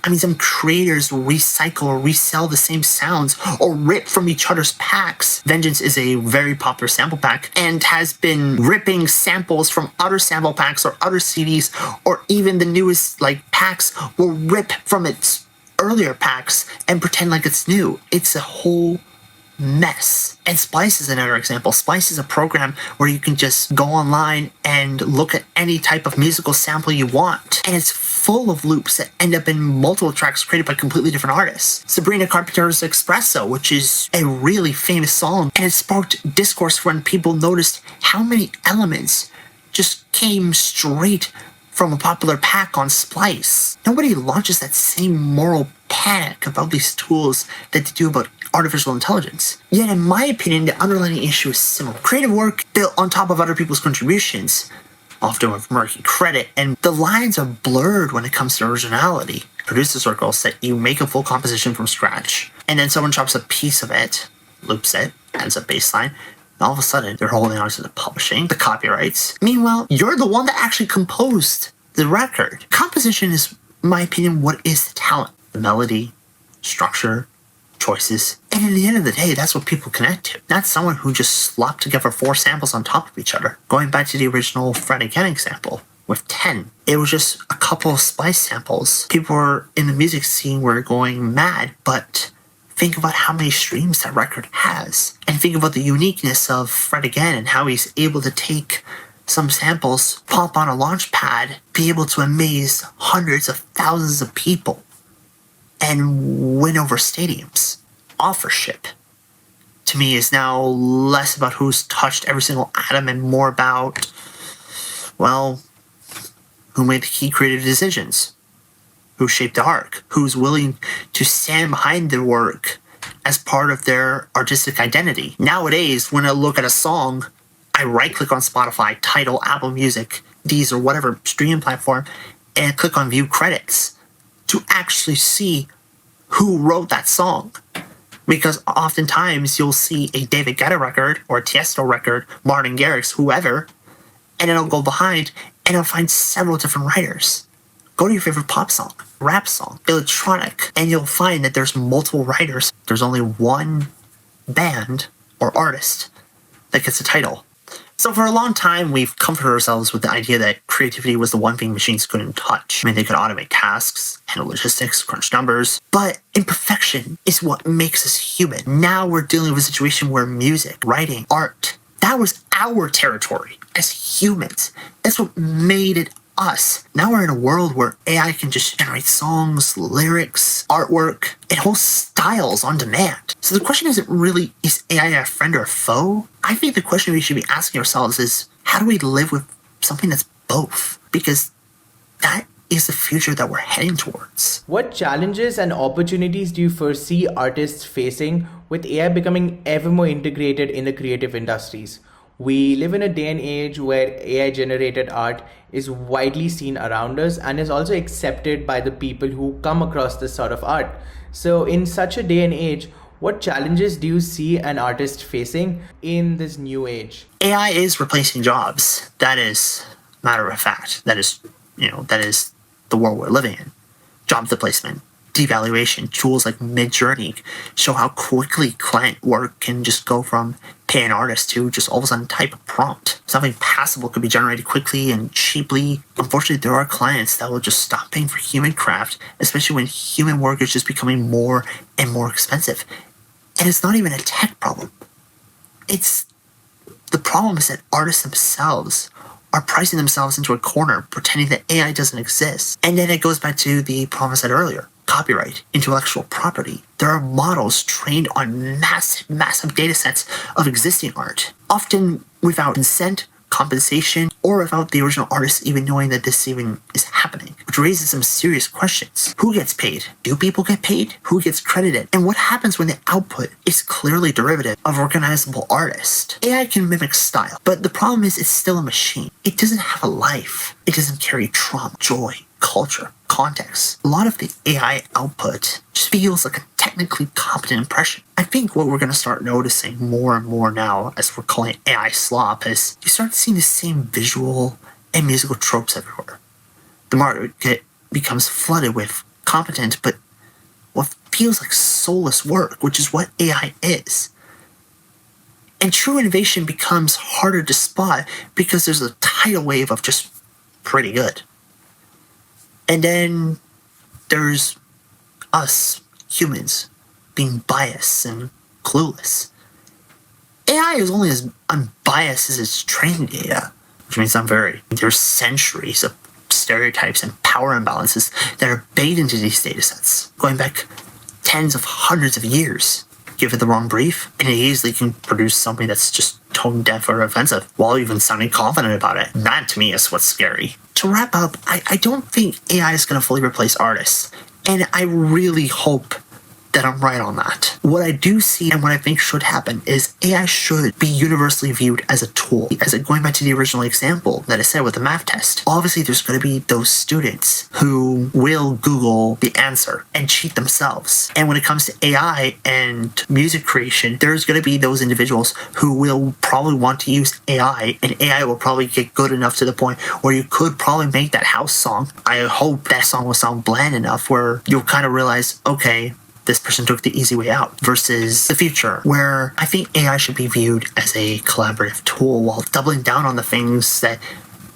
I mean, some creators recycle or resell the same sounds or rip from each other's packs. Vengeance is a very popular sample pack and has been ripping samples from other sample packs or other CDs, or even the newest packs will rip from its earlier packs and pretend like it's new. It's a whole mess. And Splice is another example. Splice is a program where you can just go online and look at any type of musical sample you want, and it's full of loops that end up in multiple tracks created by completely different artists. Sabrina Carpenter's Espresso, which is a really famous song, and it sparked discourse when people noticed how many elements just came straight from a popular pack on Splice. Nobody launches that same moral panic about these tools that they do about artificial intelligence. Yet, in my opinion, the underlying issue is similar. Creative work built on top of other people's contributions, often with murky credit, and the lines are blurred when it comes to originality. Producer circles that you make a full composition from scratch, and then someone chops a piece of it, loops it, adds a baseline, and all of a sudden they're holding on to the publishing, the copyrights. Meanwhile, you're the one that actually composed the record. Composition is, in my opinion, what is the talent. The melody, structure, choices. And in the end of the day, that's what people connect to. Not someone who just slopped together 4 samples on top of each other. Going back to the original Fred Again example with 10, it was just a couple of splice samples. People were in the music scene were going mad, but think about how many streams that record has. And think about the uniqueness of Fred Again and how he's able to take some samples, pop on a launch pad, be able to amaze hundreds of thousands of people, and win over stadiums. Authorship, to me, is now less about who's touched every single atom and more about, well, who made the key creative decisions, who shaped the arc, who's willing to stand behind their work as part of their artistic identity. Nowadays, when I look at a song, I right-click on Spotify, Tidal, Apple Music, Deezer, whatever streaming platform, and click on View Credits to actually see who wrote that song. Because oftentimes you'll see a David Guetta record or a Tiesto record, Martin Garrix, whoever, and it'll go behind and it'll find several different writers. Go to your favorite pop song, rap song, electronic, and you'll find that there's multiple writers. There's only one band or artist that gets a title. So for a long time, we've comforted ourselves with the idea that creativity was the one thing machines couldn't touch. I mean, they could automate tasks, handle logistics, crunch numbers, but imperfection is what makes us human. Now we're dealing with a situation where music, writing, art, that was our territory as humans. That's what made it us. Now we're in a world where AI can just generate songs, lyrics, artwork, and whole styles on demand. So the question isn't really, is AI a friend or a foe? I think the question we should be asking ourselves is, how do we live with something that's both? Because that is the future that we're heading towards. What challenges and opportunities do you foresee artists facing with AI becoming ever more integrated in the creative industries? We live in a day and age where AI-generated art is widely seen around us and is also accepted by the people who come across this sort of art. So in such a day and age, what challenges do you see an artist facing in this new age? AI is replacing jobs. That is matter of fact. That is the world we're living in. Job displacement, devaluation, tools like Midjourney show how quickly client work can just go from pay an artist to just all of a sudden type a prompt. Something passable could be generated quickly and cheaply. Unfortunately, there are clients that will just stop paying for human craft, especially when human work is just becoming more and more expensive. And it's not even a tech problem. The problem is that artists themselves are pricing themselves into a corner, pretending that AI doesn't exist. And then it goes back to the problem I said earlier. Copyright, intellectual property. There are models trained on massive data sets of existing art, often without consent, compensation, or without the original artist even knowing that this even is happening, which raises some serious questions. Who gets paid? Do people get paid? Who gets credited? And what happens when the output is clearly derivative of a recognizable artist? AI can mimic style, but the problem is it's still a machine. It doesn't have a life. It doesn't carry trauma, joy, culture, context. A lot of the AI output just feels like a technically competent impression. I think what we're going to start noticing more and more now, as we're calling it AI slop, is you start seeing the same visual and musical tropes everywhere. The market becomes flooded with competent but what feels like soulless work, which is what AI is. And true innovation becomes harder to spot because there's a tidal wave of just pretty good. And then there's us, humans, being biased and clueless. AI is only as unbiased as its training data, which means there's centuries of stereotypes and power imbalances that are baked into these data sets, going back tens of hundreds of years. Give it the wrong brief, and it easily can produce something that's just tone deaf or offensive, while even sounding confident about it. That, to me, is what's scary. To wrap up, I don't think AI is going to fully replace artists. And I really hope that I'm right on that. What I do see and what I think should happen is AI should be universally viewed as a tool. Going back to the original example that I said with the math test, obviously there's going to be those students who will Google the answer and cheat themselves. And when it comes to AI and music creation, there's going to be those individuals who will probably want to use AI, and AI will probably get good enough to the point where you could probably make that house song. I hope that song will sound bland enough where you'll kind of realize, okay, this person took the easy way out, versus the future, where I think AI should be viewed as a collaborative tool while doubling down on the things that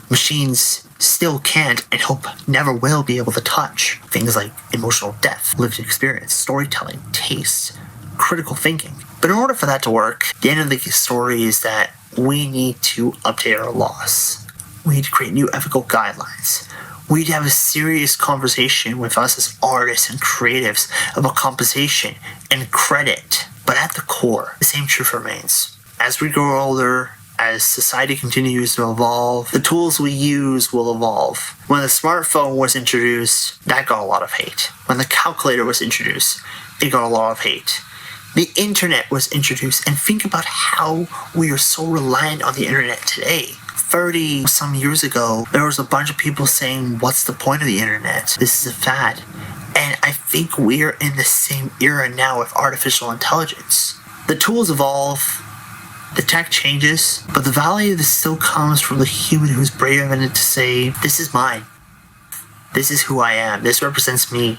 machines still can't and hope never will be able to touch. Things like emotional depth, lived experience, storytelling, taste, critical thinking. But in order for that to work, the end of the story is that we need to update our laws. We need to create new ethical guidelines. We need to have a serious conversation with us as artists and creatives about compensation and credit. But at the core, the same truth remains. As we grow older, as society continues to evolve, the tools we use will evolve. When the smartphone was introduced, that got a lot of hate. When the calculator was introduced, it got a lot of hate. The internet was introduced, and think about how we are so reliant on the internet today. 30 some years ago, there was a bunch of people saying, what's the point of the internet? This is a fad. And I think we're in the same era now with artificial intelligence. The tools evolve, the tech changes, but the value of this still comes from the human who's brave enough to say, this is mine. This is who I am. This represents me.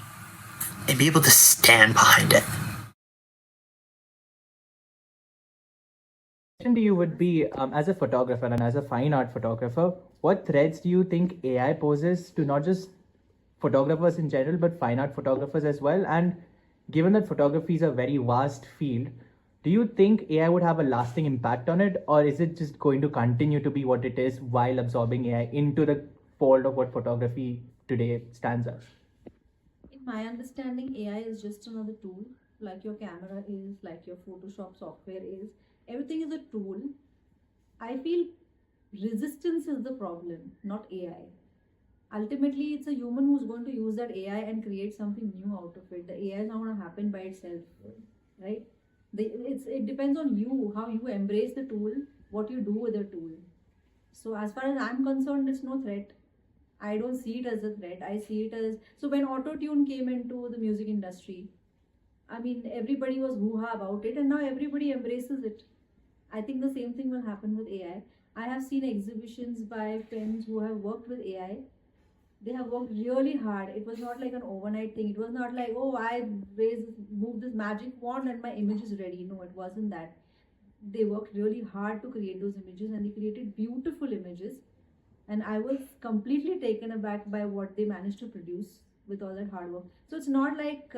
And be able to stand behind it. To you would be, as a photographer and as a fine art photographer, what threats do you think AI poses to not just photographers in general, but fine art photographers as well? And given that photography is a very vast field, do you think AI would have a lasting impact on it, or is it just going to continue to be what it is while absorbing AI into the fold of what photography today stands as? In my understanding, AI is just another tool, like your camera is, like your Photoshop software is. Everything is a tool. I feel resistance is the problem, not AI. Ultimately, it's a human who's going to use that AI and create something new out of it. The AI is not going to happen by itself, right? It depends on you, how you embrace the tool, what you do with the tool. So as far as I'm concerned, it's no threat. I don't see it as a threat. I see it as, so when auto-tune came into the music industry, I mean, everybody was hoo-ha about it, and now everybody embraces it. I think the same thing will happen with AI. I have seen exhibitions by friends who have worked with AI. They have worked really hard. It was not like an overnight thing. It was not like, oh, I moved this magic wand and my image is ready. No, it wasn't that. They worked really hard to create those images, and they created beautiful images. And I was completely taken aback by what they managed to produce with all that hard work. So it's not like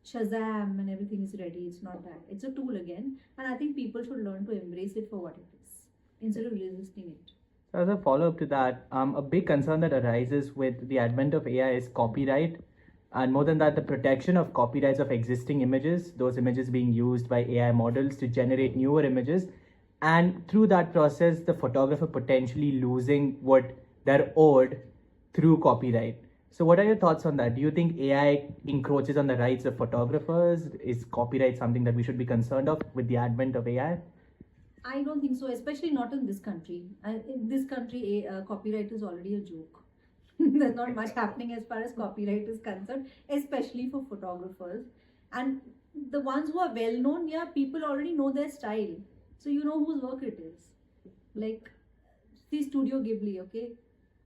Shazam and everything is ready. It's not that. It's a tool again, and I think people should learn to embrace it for what it is instead of resisting it. So as a follow-up to that, a big concern that arises with the advent of AI is copyright, and more than that, the protection of copyrights of existing images, those images being used by AI models to generate newer images, and through that process, the photographer potentially losing what they're owed through copyright. So what are your thoughts on that? Do you think AI encroaches on the rights of photographers? Is copyright something that we should be concerned of with the advent of AI? I don't think so, especially not in this country. In this country, copyright is already a joke. There's not much happening as far as copyright is concerned, especially for photographers. And the ones who are well known, yeah, people already know their style. So you know whose work it is. Like, see Studio Ghibli, okay?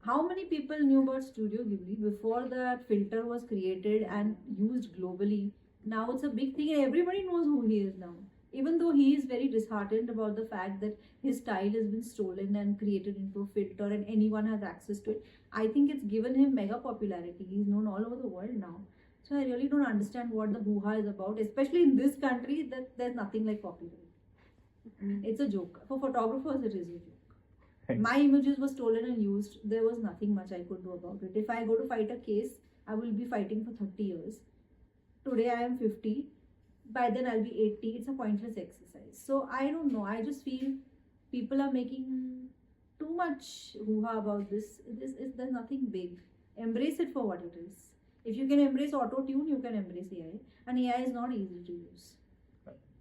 How many people knew about Studio Ghibli before that filter was created and used globally? Now it's a big thing and everybody knows who he is now. Even though he is very disheartened about the fact that his style has been stolen and created into a filter and anyone has access to it, I think it's given him mega popularity. He's known all over the world now. So I really don't understand what the hoo-ha is about, especially in this country that there's nothing like copyright. It's a joke. For photographers, it is a joke. My images were stolen and used. There was nothing much I could do about it. If I go to fight a case, I will be fighting for 30 years. Today I am 50. By then I'll be 80. It's a pointless exercise. So I don't know. I just feel people are making too much hoo-ha about this. There's nothing big. Embrace it for what it is. If you can embrace auto tune, you can embrace AI. And AI is not easy to use.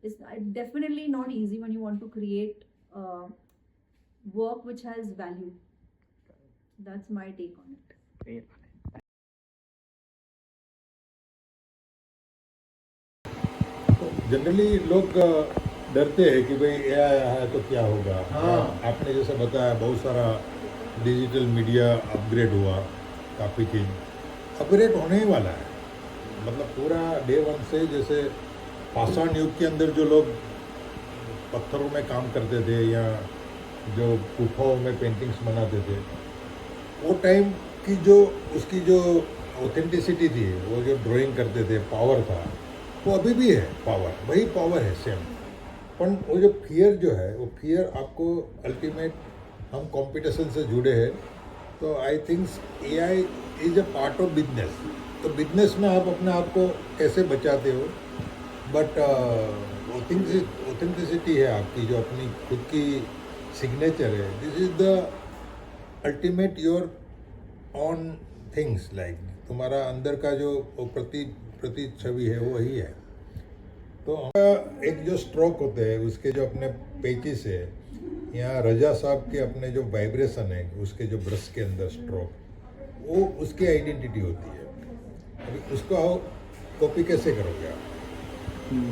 It's definitely not easy when you want to create work which has value. That's my take on it. Great. Generally लोग डरते हैं कि भाई AI है तो क्या होगा। हाँ, आपने जैसे बताया बहुत सारा डिजिटल मीडिया अपग्रेड हुआ, काफ़ी चीज़ अपग्रेड होने ही वाला है। मतलब पूरा डे वन से, जैसे पाषाण युग के अंदर जो लोग पत्थरों में काम करते थे या जो गुफाओं में पेंटिंग्स बनाते थे, वो टाइम की जो उसकी जो ऑथेंटिसिटी थी, वो जो ड्राइंग करते थे, पावर था, वो अभी भी है। पावर वही पावर है सेम। पर वो जो फियर जो है, वो फियर आपको अल्टीमेट, हम कंपटीशन से जुड़े हैं, तो I think AI is a part of business. तो बिजनेस में आप अपने आप को कैसे बचाते हो, बट ऑथेंटिसिटी है आपकी, जो अपनी खुद की सिग्नेचर है, this is the ultimate your on things. Like तुम्हारा अंदर का जो प्रति छवि है वो वही है। तो एक जो स्ट्रोक होते हैं, उसके जो अपने पेचिस है, यहाँ रजा साहब के अपने जो वाइब्रेशन है उसके जो ब्रश के अंदर स्ट्रोक, वो उसकी आइडेंटिटी होती है। अभी उसको कॉपी कैसे करोगे आप?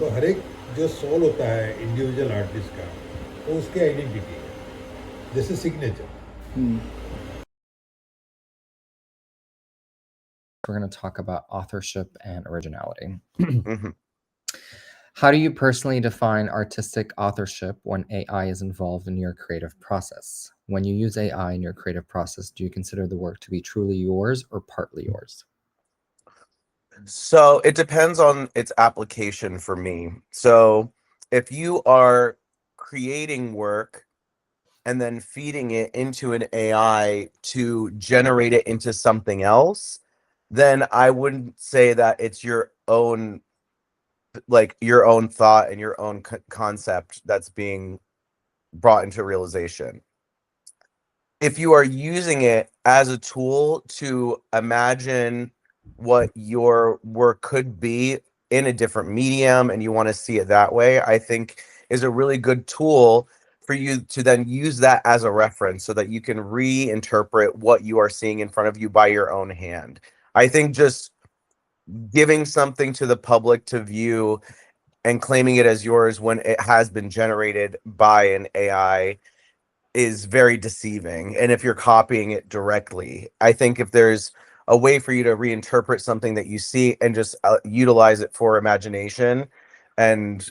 तो हर एक जो सोल होता है इंडिविजुअल आर्टिस्ट का, वो उसकी आइडेंटिटी है, जैसे signature. We're going to talk about authorship and originality. How do you personally define artistic authorship when AI is involved in your creative process? When you use AI in your creative process, do you consider the work to be truly yours or partly yours? So it depends on its application for me. So if you are creating work and then feeding it into an AI to generate it into something else, then I wouldn't say that it's your own, like your own thought and your own concept that's being brought into realization. If you are using it as a tool to imagine what your work could be in a different medium and you want to see it that way, I think is a really good tool for you to then use that as a reference so that you can reinterpret what you are seeing in front of you by your own hand. I think just giving something to the public to view and claiming it as yours when it has been generated by an AI is very deceiving. And if you're copying it directly, I think if there's a way for you to reinterpret something that you see and just utilize it for imagination and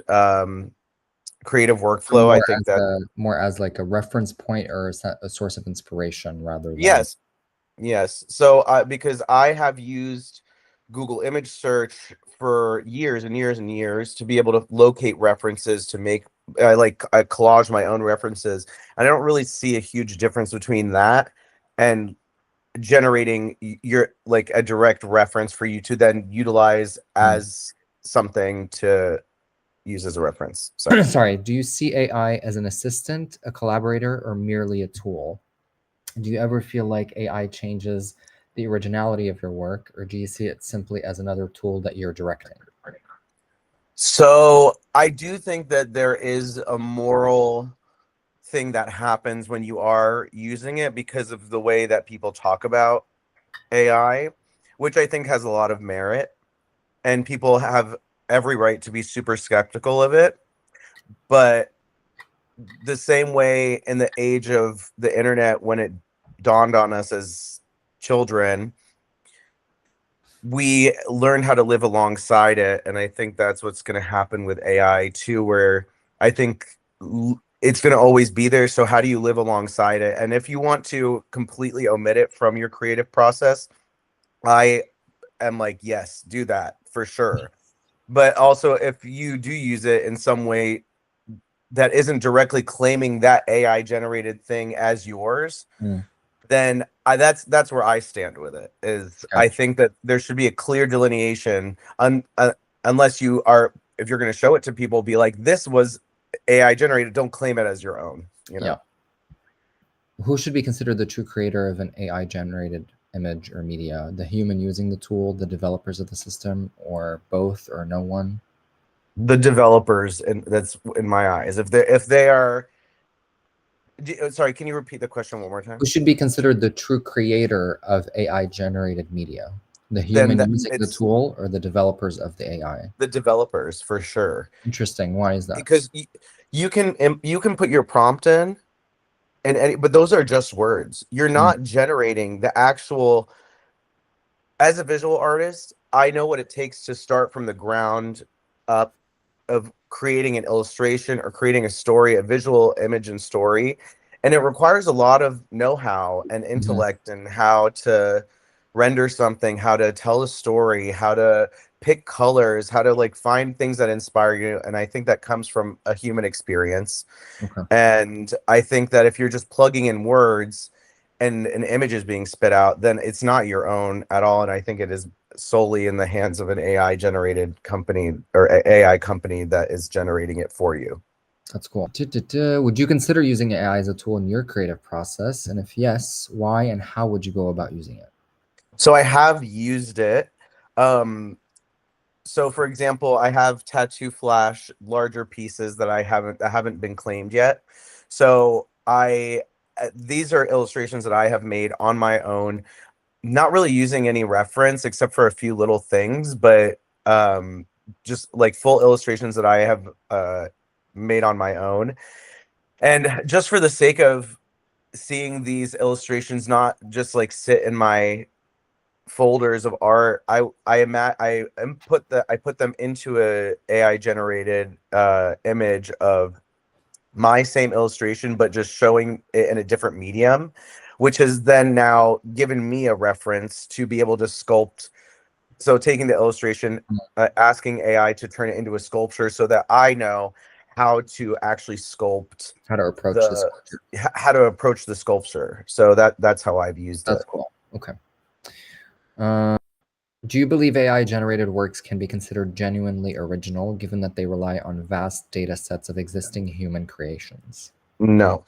creative workflow, I think that more as like a reference point or a source of inspiration rather than yes. So because I have used Google image search for years and years and years to be able to locate references, to make I collage my own references, and I don't really see a huge difference between that and generating your like a direct reference for you to then utilize as something to use as a reference. Sorry, do you see AI as an assistant, a collaborator, or merely a tool? Do you ever feel like AI changes the originality of your work, or do you see it simply as another tool that you're directing? So I do think that there is a moral thing that happens when you are using it because of the way that people talk about AI, which I think has a lot of merit, and people have every right to be super skeptical of it. But the same way in the age of the internet, when it dawned on us as children, we learned how to live alongside it. And I think that's what's going to happen with AI too, where I think it's going to always be there. So how do you live alongside it? And if you want to completely omit it from your creative process, I am like, yes, do that for sure. But also, if you do use it in some way that isn't directly claiming that AI generated thing as yours, then that's where I stand with it. Is I think that there should be a clear delineation, unless you are, if you're going to show it to people, be like, this was AI generated. Don't claim it as your own. You know? Yeah. Who should be considered the true creator of an AI generated image or media? The human using the tool, the developers of the system, or both, or no one? The developers, and that's in my eyes. If they are, sorry, can you repeat the question one more time? Who should be considered the true creator of AI generated media? The Then human using the it's tool or the developers of the AI? the developers for sure. Interesting. Why is that? Because you can put your prompt in, but those are just words. You're not generating the actual. As a visual artist, I know what it takes to start from the ground up of creating an illustration or creating a story, a visual image and story. And it requires a lot of know-how and intellect and how to render something, how to tell a story, how to pick colors, how to like find things that inspire you. And I think that comes from a human experience. Okay. And I think that if you're just plugging in words and an image is being spit out, then it's not your own at all. And I think it is solely in the hands of an AI generated company or AI company that is generating it for you. That's cool. Would you consider using AI as a tool in your creative process? And if yes, why and how would you go about using it? So I have used it. So for example, I have Tattoo Flash larger pieces that haven't been claimed yet. So these are illustrations that I have made on my own, not really using any reference except for a few little things, but just like full illustrations that I have made on my own. And just for the sake of seeing these illustrations not just like sit in my folders of art, I put them into a AI generated image of my same illustration, but just showing it in a different medium, which has then now given me a reference to be able to sculpt. So taking the illustration, asking AI to turn it into a sculpture so that I know how to actually sculpt, how to approach the sculpture. How to approach the sculpture. So that's how I've used it. That's cool. Okay. Do you believe AI generated works can be considered genuinely original, given that they rely on vast data sets of existing human creations? No.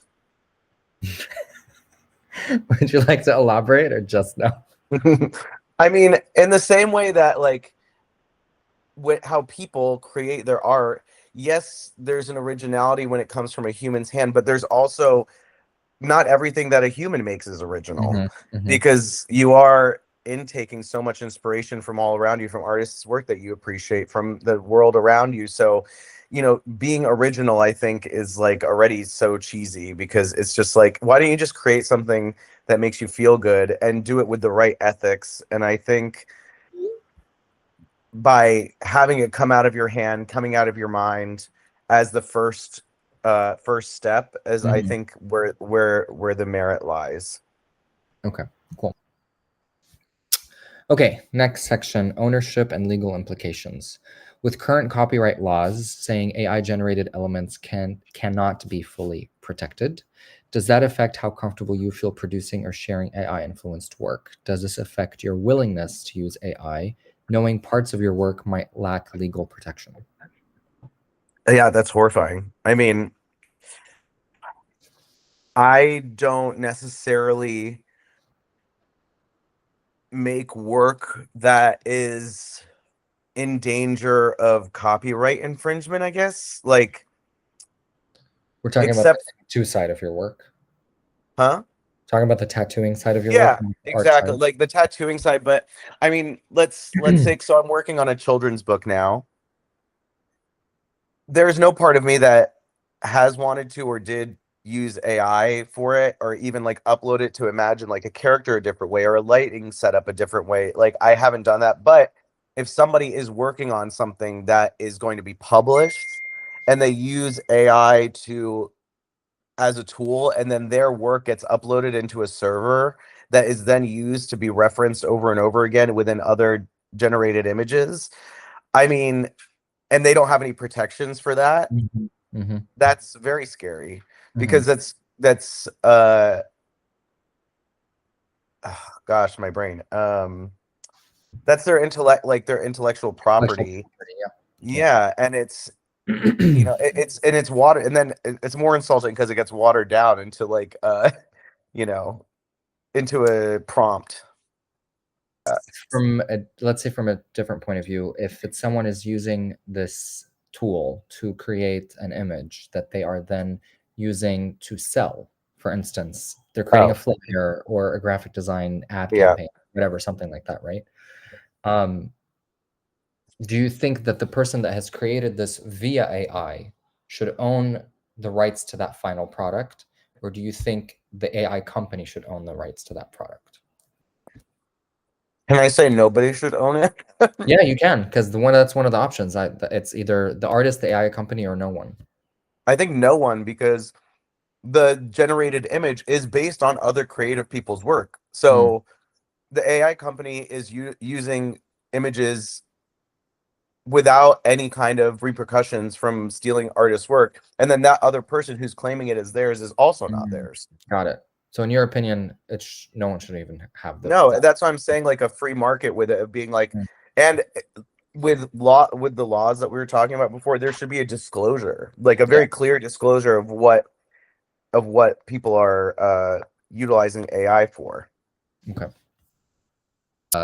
Would you like to elaborate or just no? I mean, in the same way that like with how people create their art, yes, there's an originality when it comes from a human's hand, but there's also not everything that a human makes is original, because you are intaking so much inspiration from all around you, from artists' work that you appreciate, from the world around you. So, you know, being original, I think, is like already so cheesy, because it's just like, why don't you just create something that makes you feel good and do it with the right ethics? And I think by having it come out of your hand, coming out of your mind as the first step, as I think where the merit lies. Okay, cool. Okay, next section, ownership and legal implications. With current copyright laws saying AI-generated elements cannot be fully protected, does that affect how comfortable you feel producing or sharing AI-influenced work? Does this affect your willingness to use AI, knowing parts of your work might lack legal protection? Yeah, that's horrifying. I mean, I don't necessarily make work that is in danger of copyright infringement, I guess. Like, we're talking about the tattoo side of your work. Huh? Talking about the tattooing side of your work? work? Yeah, exactly. Like the tattooing side. But I mean, let's say, so I'm working on a children's book now. There's no part of me that has wanted to or did use AI for it, or even like upload it to imagine like a character a different way or a lighting setup a different way. Like, I haven't done that. But if somebody is working on something that is going to be published and they use AI as a tool, and then their work gets uploaded into a server that is then used to be referenced over and over again within other generated images, I mean, and they don't have any protections for that, that's very scary, because that's gosh, my brain, that's their intellect, like their intellectual property. Yeah, and it's you know, it's water, and then it's more insulting because it gets watered down into like you know, into a prompt. let's say from a different point of view, if it's someone is using this tool to create an image that they are then using to sell, for instance, they're creating a flyer or a graphic design ad campaign, whatever, something like that, right? Do you think that the person that has created this via AI should own the rights to that final product, or do you think the AI company should own the rights to that product? Can I say nobody should own it? Yeah, you can, because that's one of the options. It's either the artist, the AI company, or no one. I think no one, because the generated image is based on other creative people's work. So the AI company is using images without any kind of repercussions from stealing artist's work, and then that other person who's claiming it as theirs is also not theirs. Got it. So in your opinion, no one should even have No, that's why I'm saying, like, a free market with it being like, and with the laws that we were talking about before, there should be a disclosure, like a very clear disclosure of what people are utilizing AI for. Okay.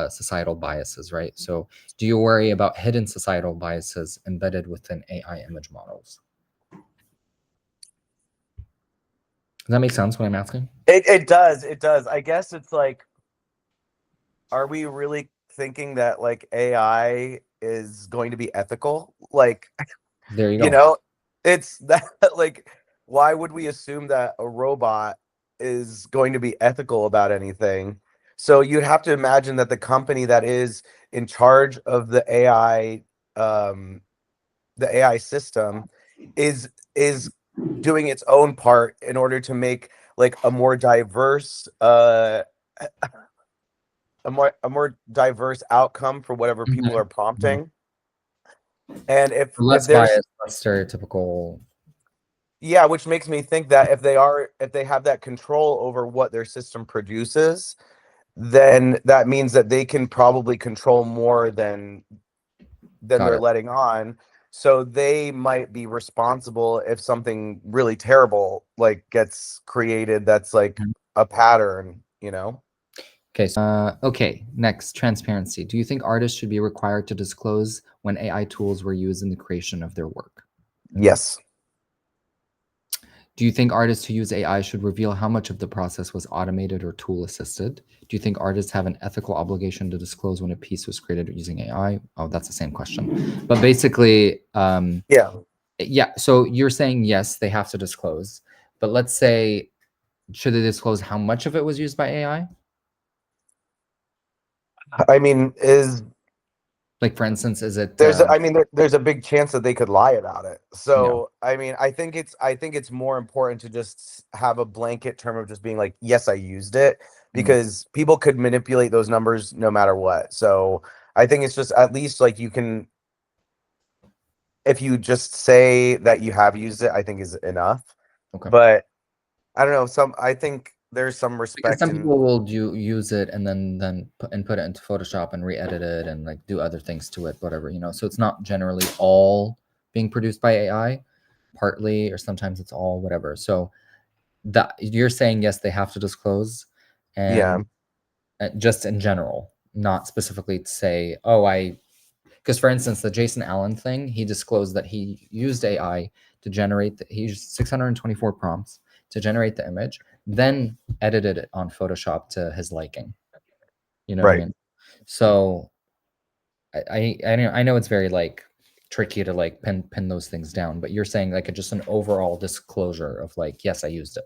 Societal biases, right? So do you worry about hidden societal biases embedded within AI image models? Does that make sense what I'm asking? It does. I guess it's like, are we really thinking that, like, AI is going to be ethical? Like, there you you go. know, it's that, like, why would we assume that a robot is going to be ethical about anything? So you'd have to imagine that the company that is in charge of the AI system is doing its own part in order to make, like, a more diverse outcome for whatever people are prompting. And if less there's biased, less stereotypical. Yeah, which makes me think that if they have that control over what their system produces, then that means that they can probably control more than they're letting on. So they might be responsible if something really terrible, like, gets created that's like a pattern, you know? Okay, next, transparency. Do you think artists should be required to disclose when AI tools were used in the creation of their work? Yes. Do you think artists who use AI should reveal how much of the process was automated or tool assisted? Do you think artists have an ethical obligation to disclose when a piece was created using AI? Oh, that's the same question. But basically, yeah. So you're saying yes, they have to disclose. But let's say, should they disclose how much of it was used by AI? I mean, like, for instance, is it there's a big chance that they could lie about it. So I mean, I think it's more important to just have a blanket term of just being like, yes, I used it, because people could manipulate those numbers no matter what. So I think it's just, at least, like, you can, if you just say that you have used it, I think is enough. Okay. But I don't know, I think there's some respect. Some people will use it and then put it into Photoshop and re-edit it and, like, do other things to it, whatever, you know. So it's not generally all being produced by AI, partly, or sometimes it's all whatever. So that you're saying yes, they have to disclose, and just in general, not specifically to say, because, for instance, the Jason Allen thing, he disclosed that he used AI to generate he used 624 prompts to generate the image, then edited it on Photoshop to his liking. You know what I mean? So I know it's very, like, tricky to, like, pin those things down, but you're saying, like, just an overall disclosure of, like, yes, I used it.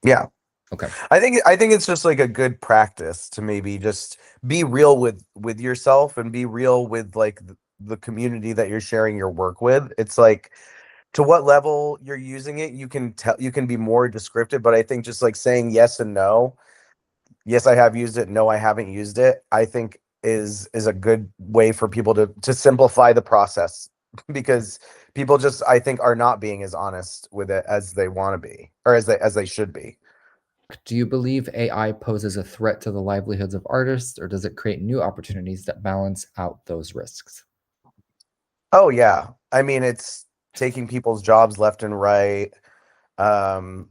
Yeah. Okay. I think it's just, like, a good practice to maybe just be real with yourself, and be real with, like, the community that you're sharing your work with. It's like, to what level you're using it, you can be more descriptive, but I think just, like, saying yes and no, yes, I have used it, no, I haven't used it, I think is a good way for people to simplify the process, because people just, I think, are not being as honest with it as they want to be, or as they should be. Do you believe AI poses a threat to the livelihoods of artists, or does it create new opportunities that balance out those risks? Oh yeah, I mean, it's taking people's jobs left and right, and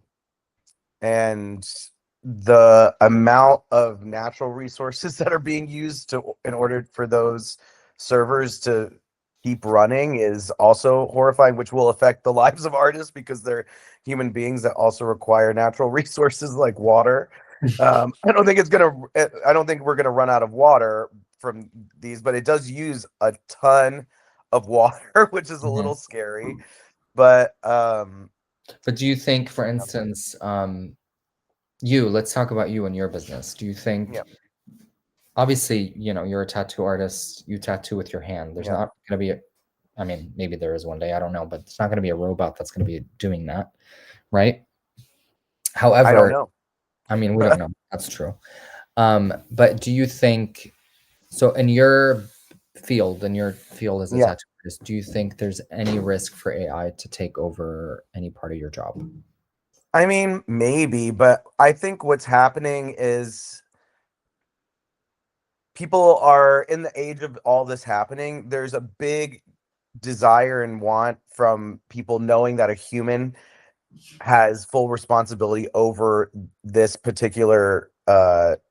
the amount of natural resources that are being used in order for those servers to keep running is also horrifying, which will affect the lives of artists because they're human beings that also require natural resources like water. I don't think we're gonna run out of water from these, but it does use a ton of water, which is a little scary. But do you think, for instance, let's talk about you and your business. Do you think, yeah, obviously, you're a tattoo artist, you tattoo with your hand. There's yeah, not going to be I mean, maybe there is one day, I don't know, but it's not going to be a robot that's going to be doing that, right? I However, don't know. I mean, we don't know. That's true. But do you think, so in your field as a Yeah. tattoo artist, do you think there's any risk for AI to take over any part of your job? I mean, maybe, but I think what's happening is people are in the age of all this happening. There's a big desire and want from people knowing that a human has full responsibility over this particular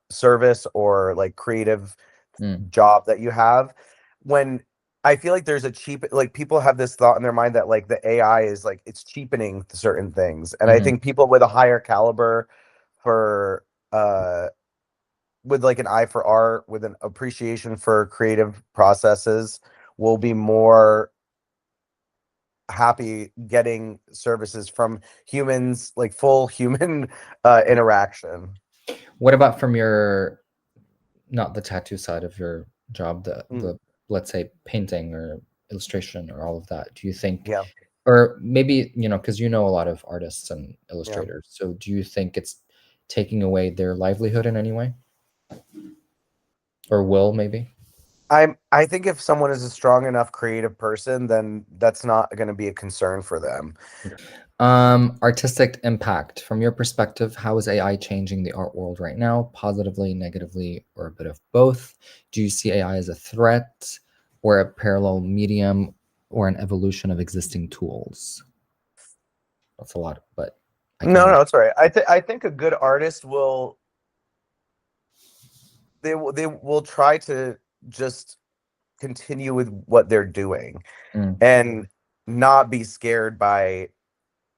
service or like creative job that you have. When I feel like there's a cheap, like people have this thought in their mind that like the AI is like it's cheapening certain things, and I think people with a higher caliber for with like an eye for art, with an appreciation for creative processes, will be more happy getting services from humans, like full human interaction. What about from your, not the tattoo side of your job, the let's say painting or illustration or all of that? Do you think, Yeah. or maybe, because a lot of artists and Yeah. illustrators, so do you think it's taking away their livelihood in any way? Or will, maybe? I think if someone is a strong enough creative person, then that's not going to be a concern for them. Artistic impact. From your perspective, how is AI changing the art world right now? Positively, negatively, or a bit of both? Do you see AI as a threat or a parallel medium or an evolution of existing tools? That's a lot, but No, it's all right. I think a good artist will they will try to just continue with what they're doing and not be scared by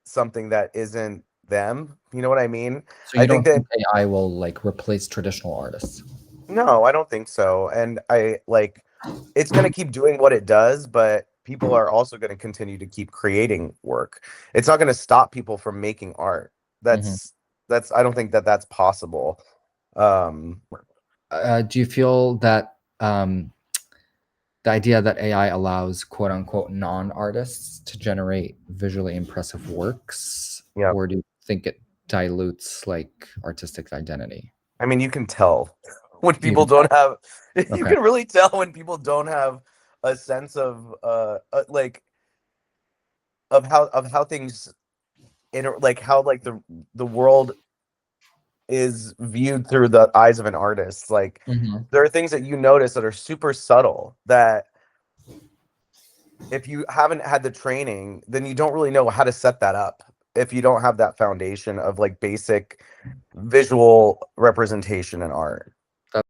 something that isn't them. You know what I mean? So you don't think AI will like replace traditional artists? No, I don't think so. And it's going to keep doing what it does, but people are also going to continue to keep creating work. It's not going to stop people from making art. That's I don't think that that's possible. Do you feel that the idea that AI allows quote unquote non-artists to generate visually impressive works, or do you think it dilutes like artistic identity? I mean, you can tell when people don't have, you can really tell when people don't have a sense of like of how things like how like the world is viewed through the eyes of an artist. Like there are things that you notice that are super subtle that if you haven't had the training, then you don't really know how to set that up if you don't have that foundation of like basic visual representation in art.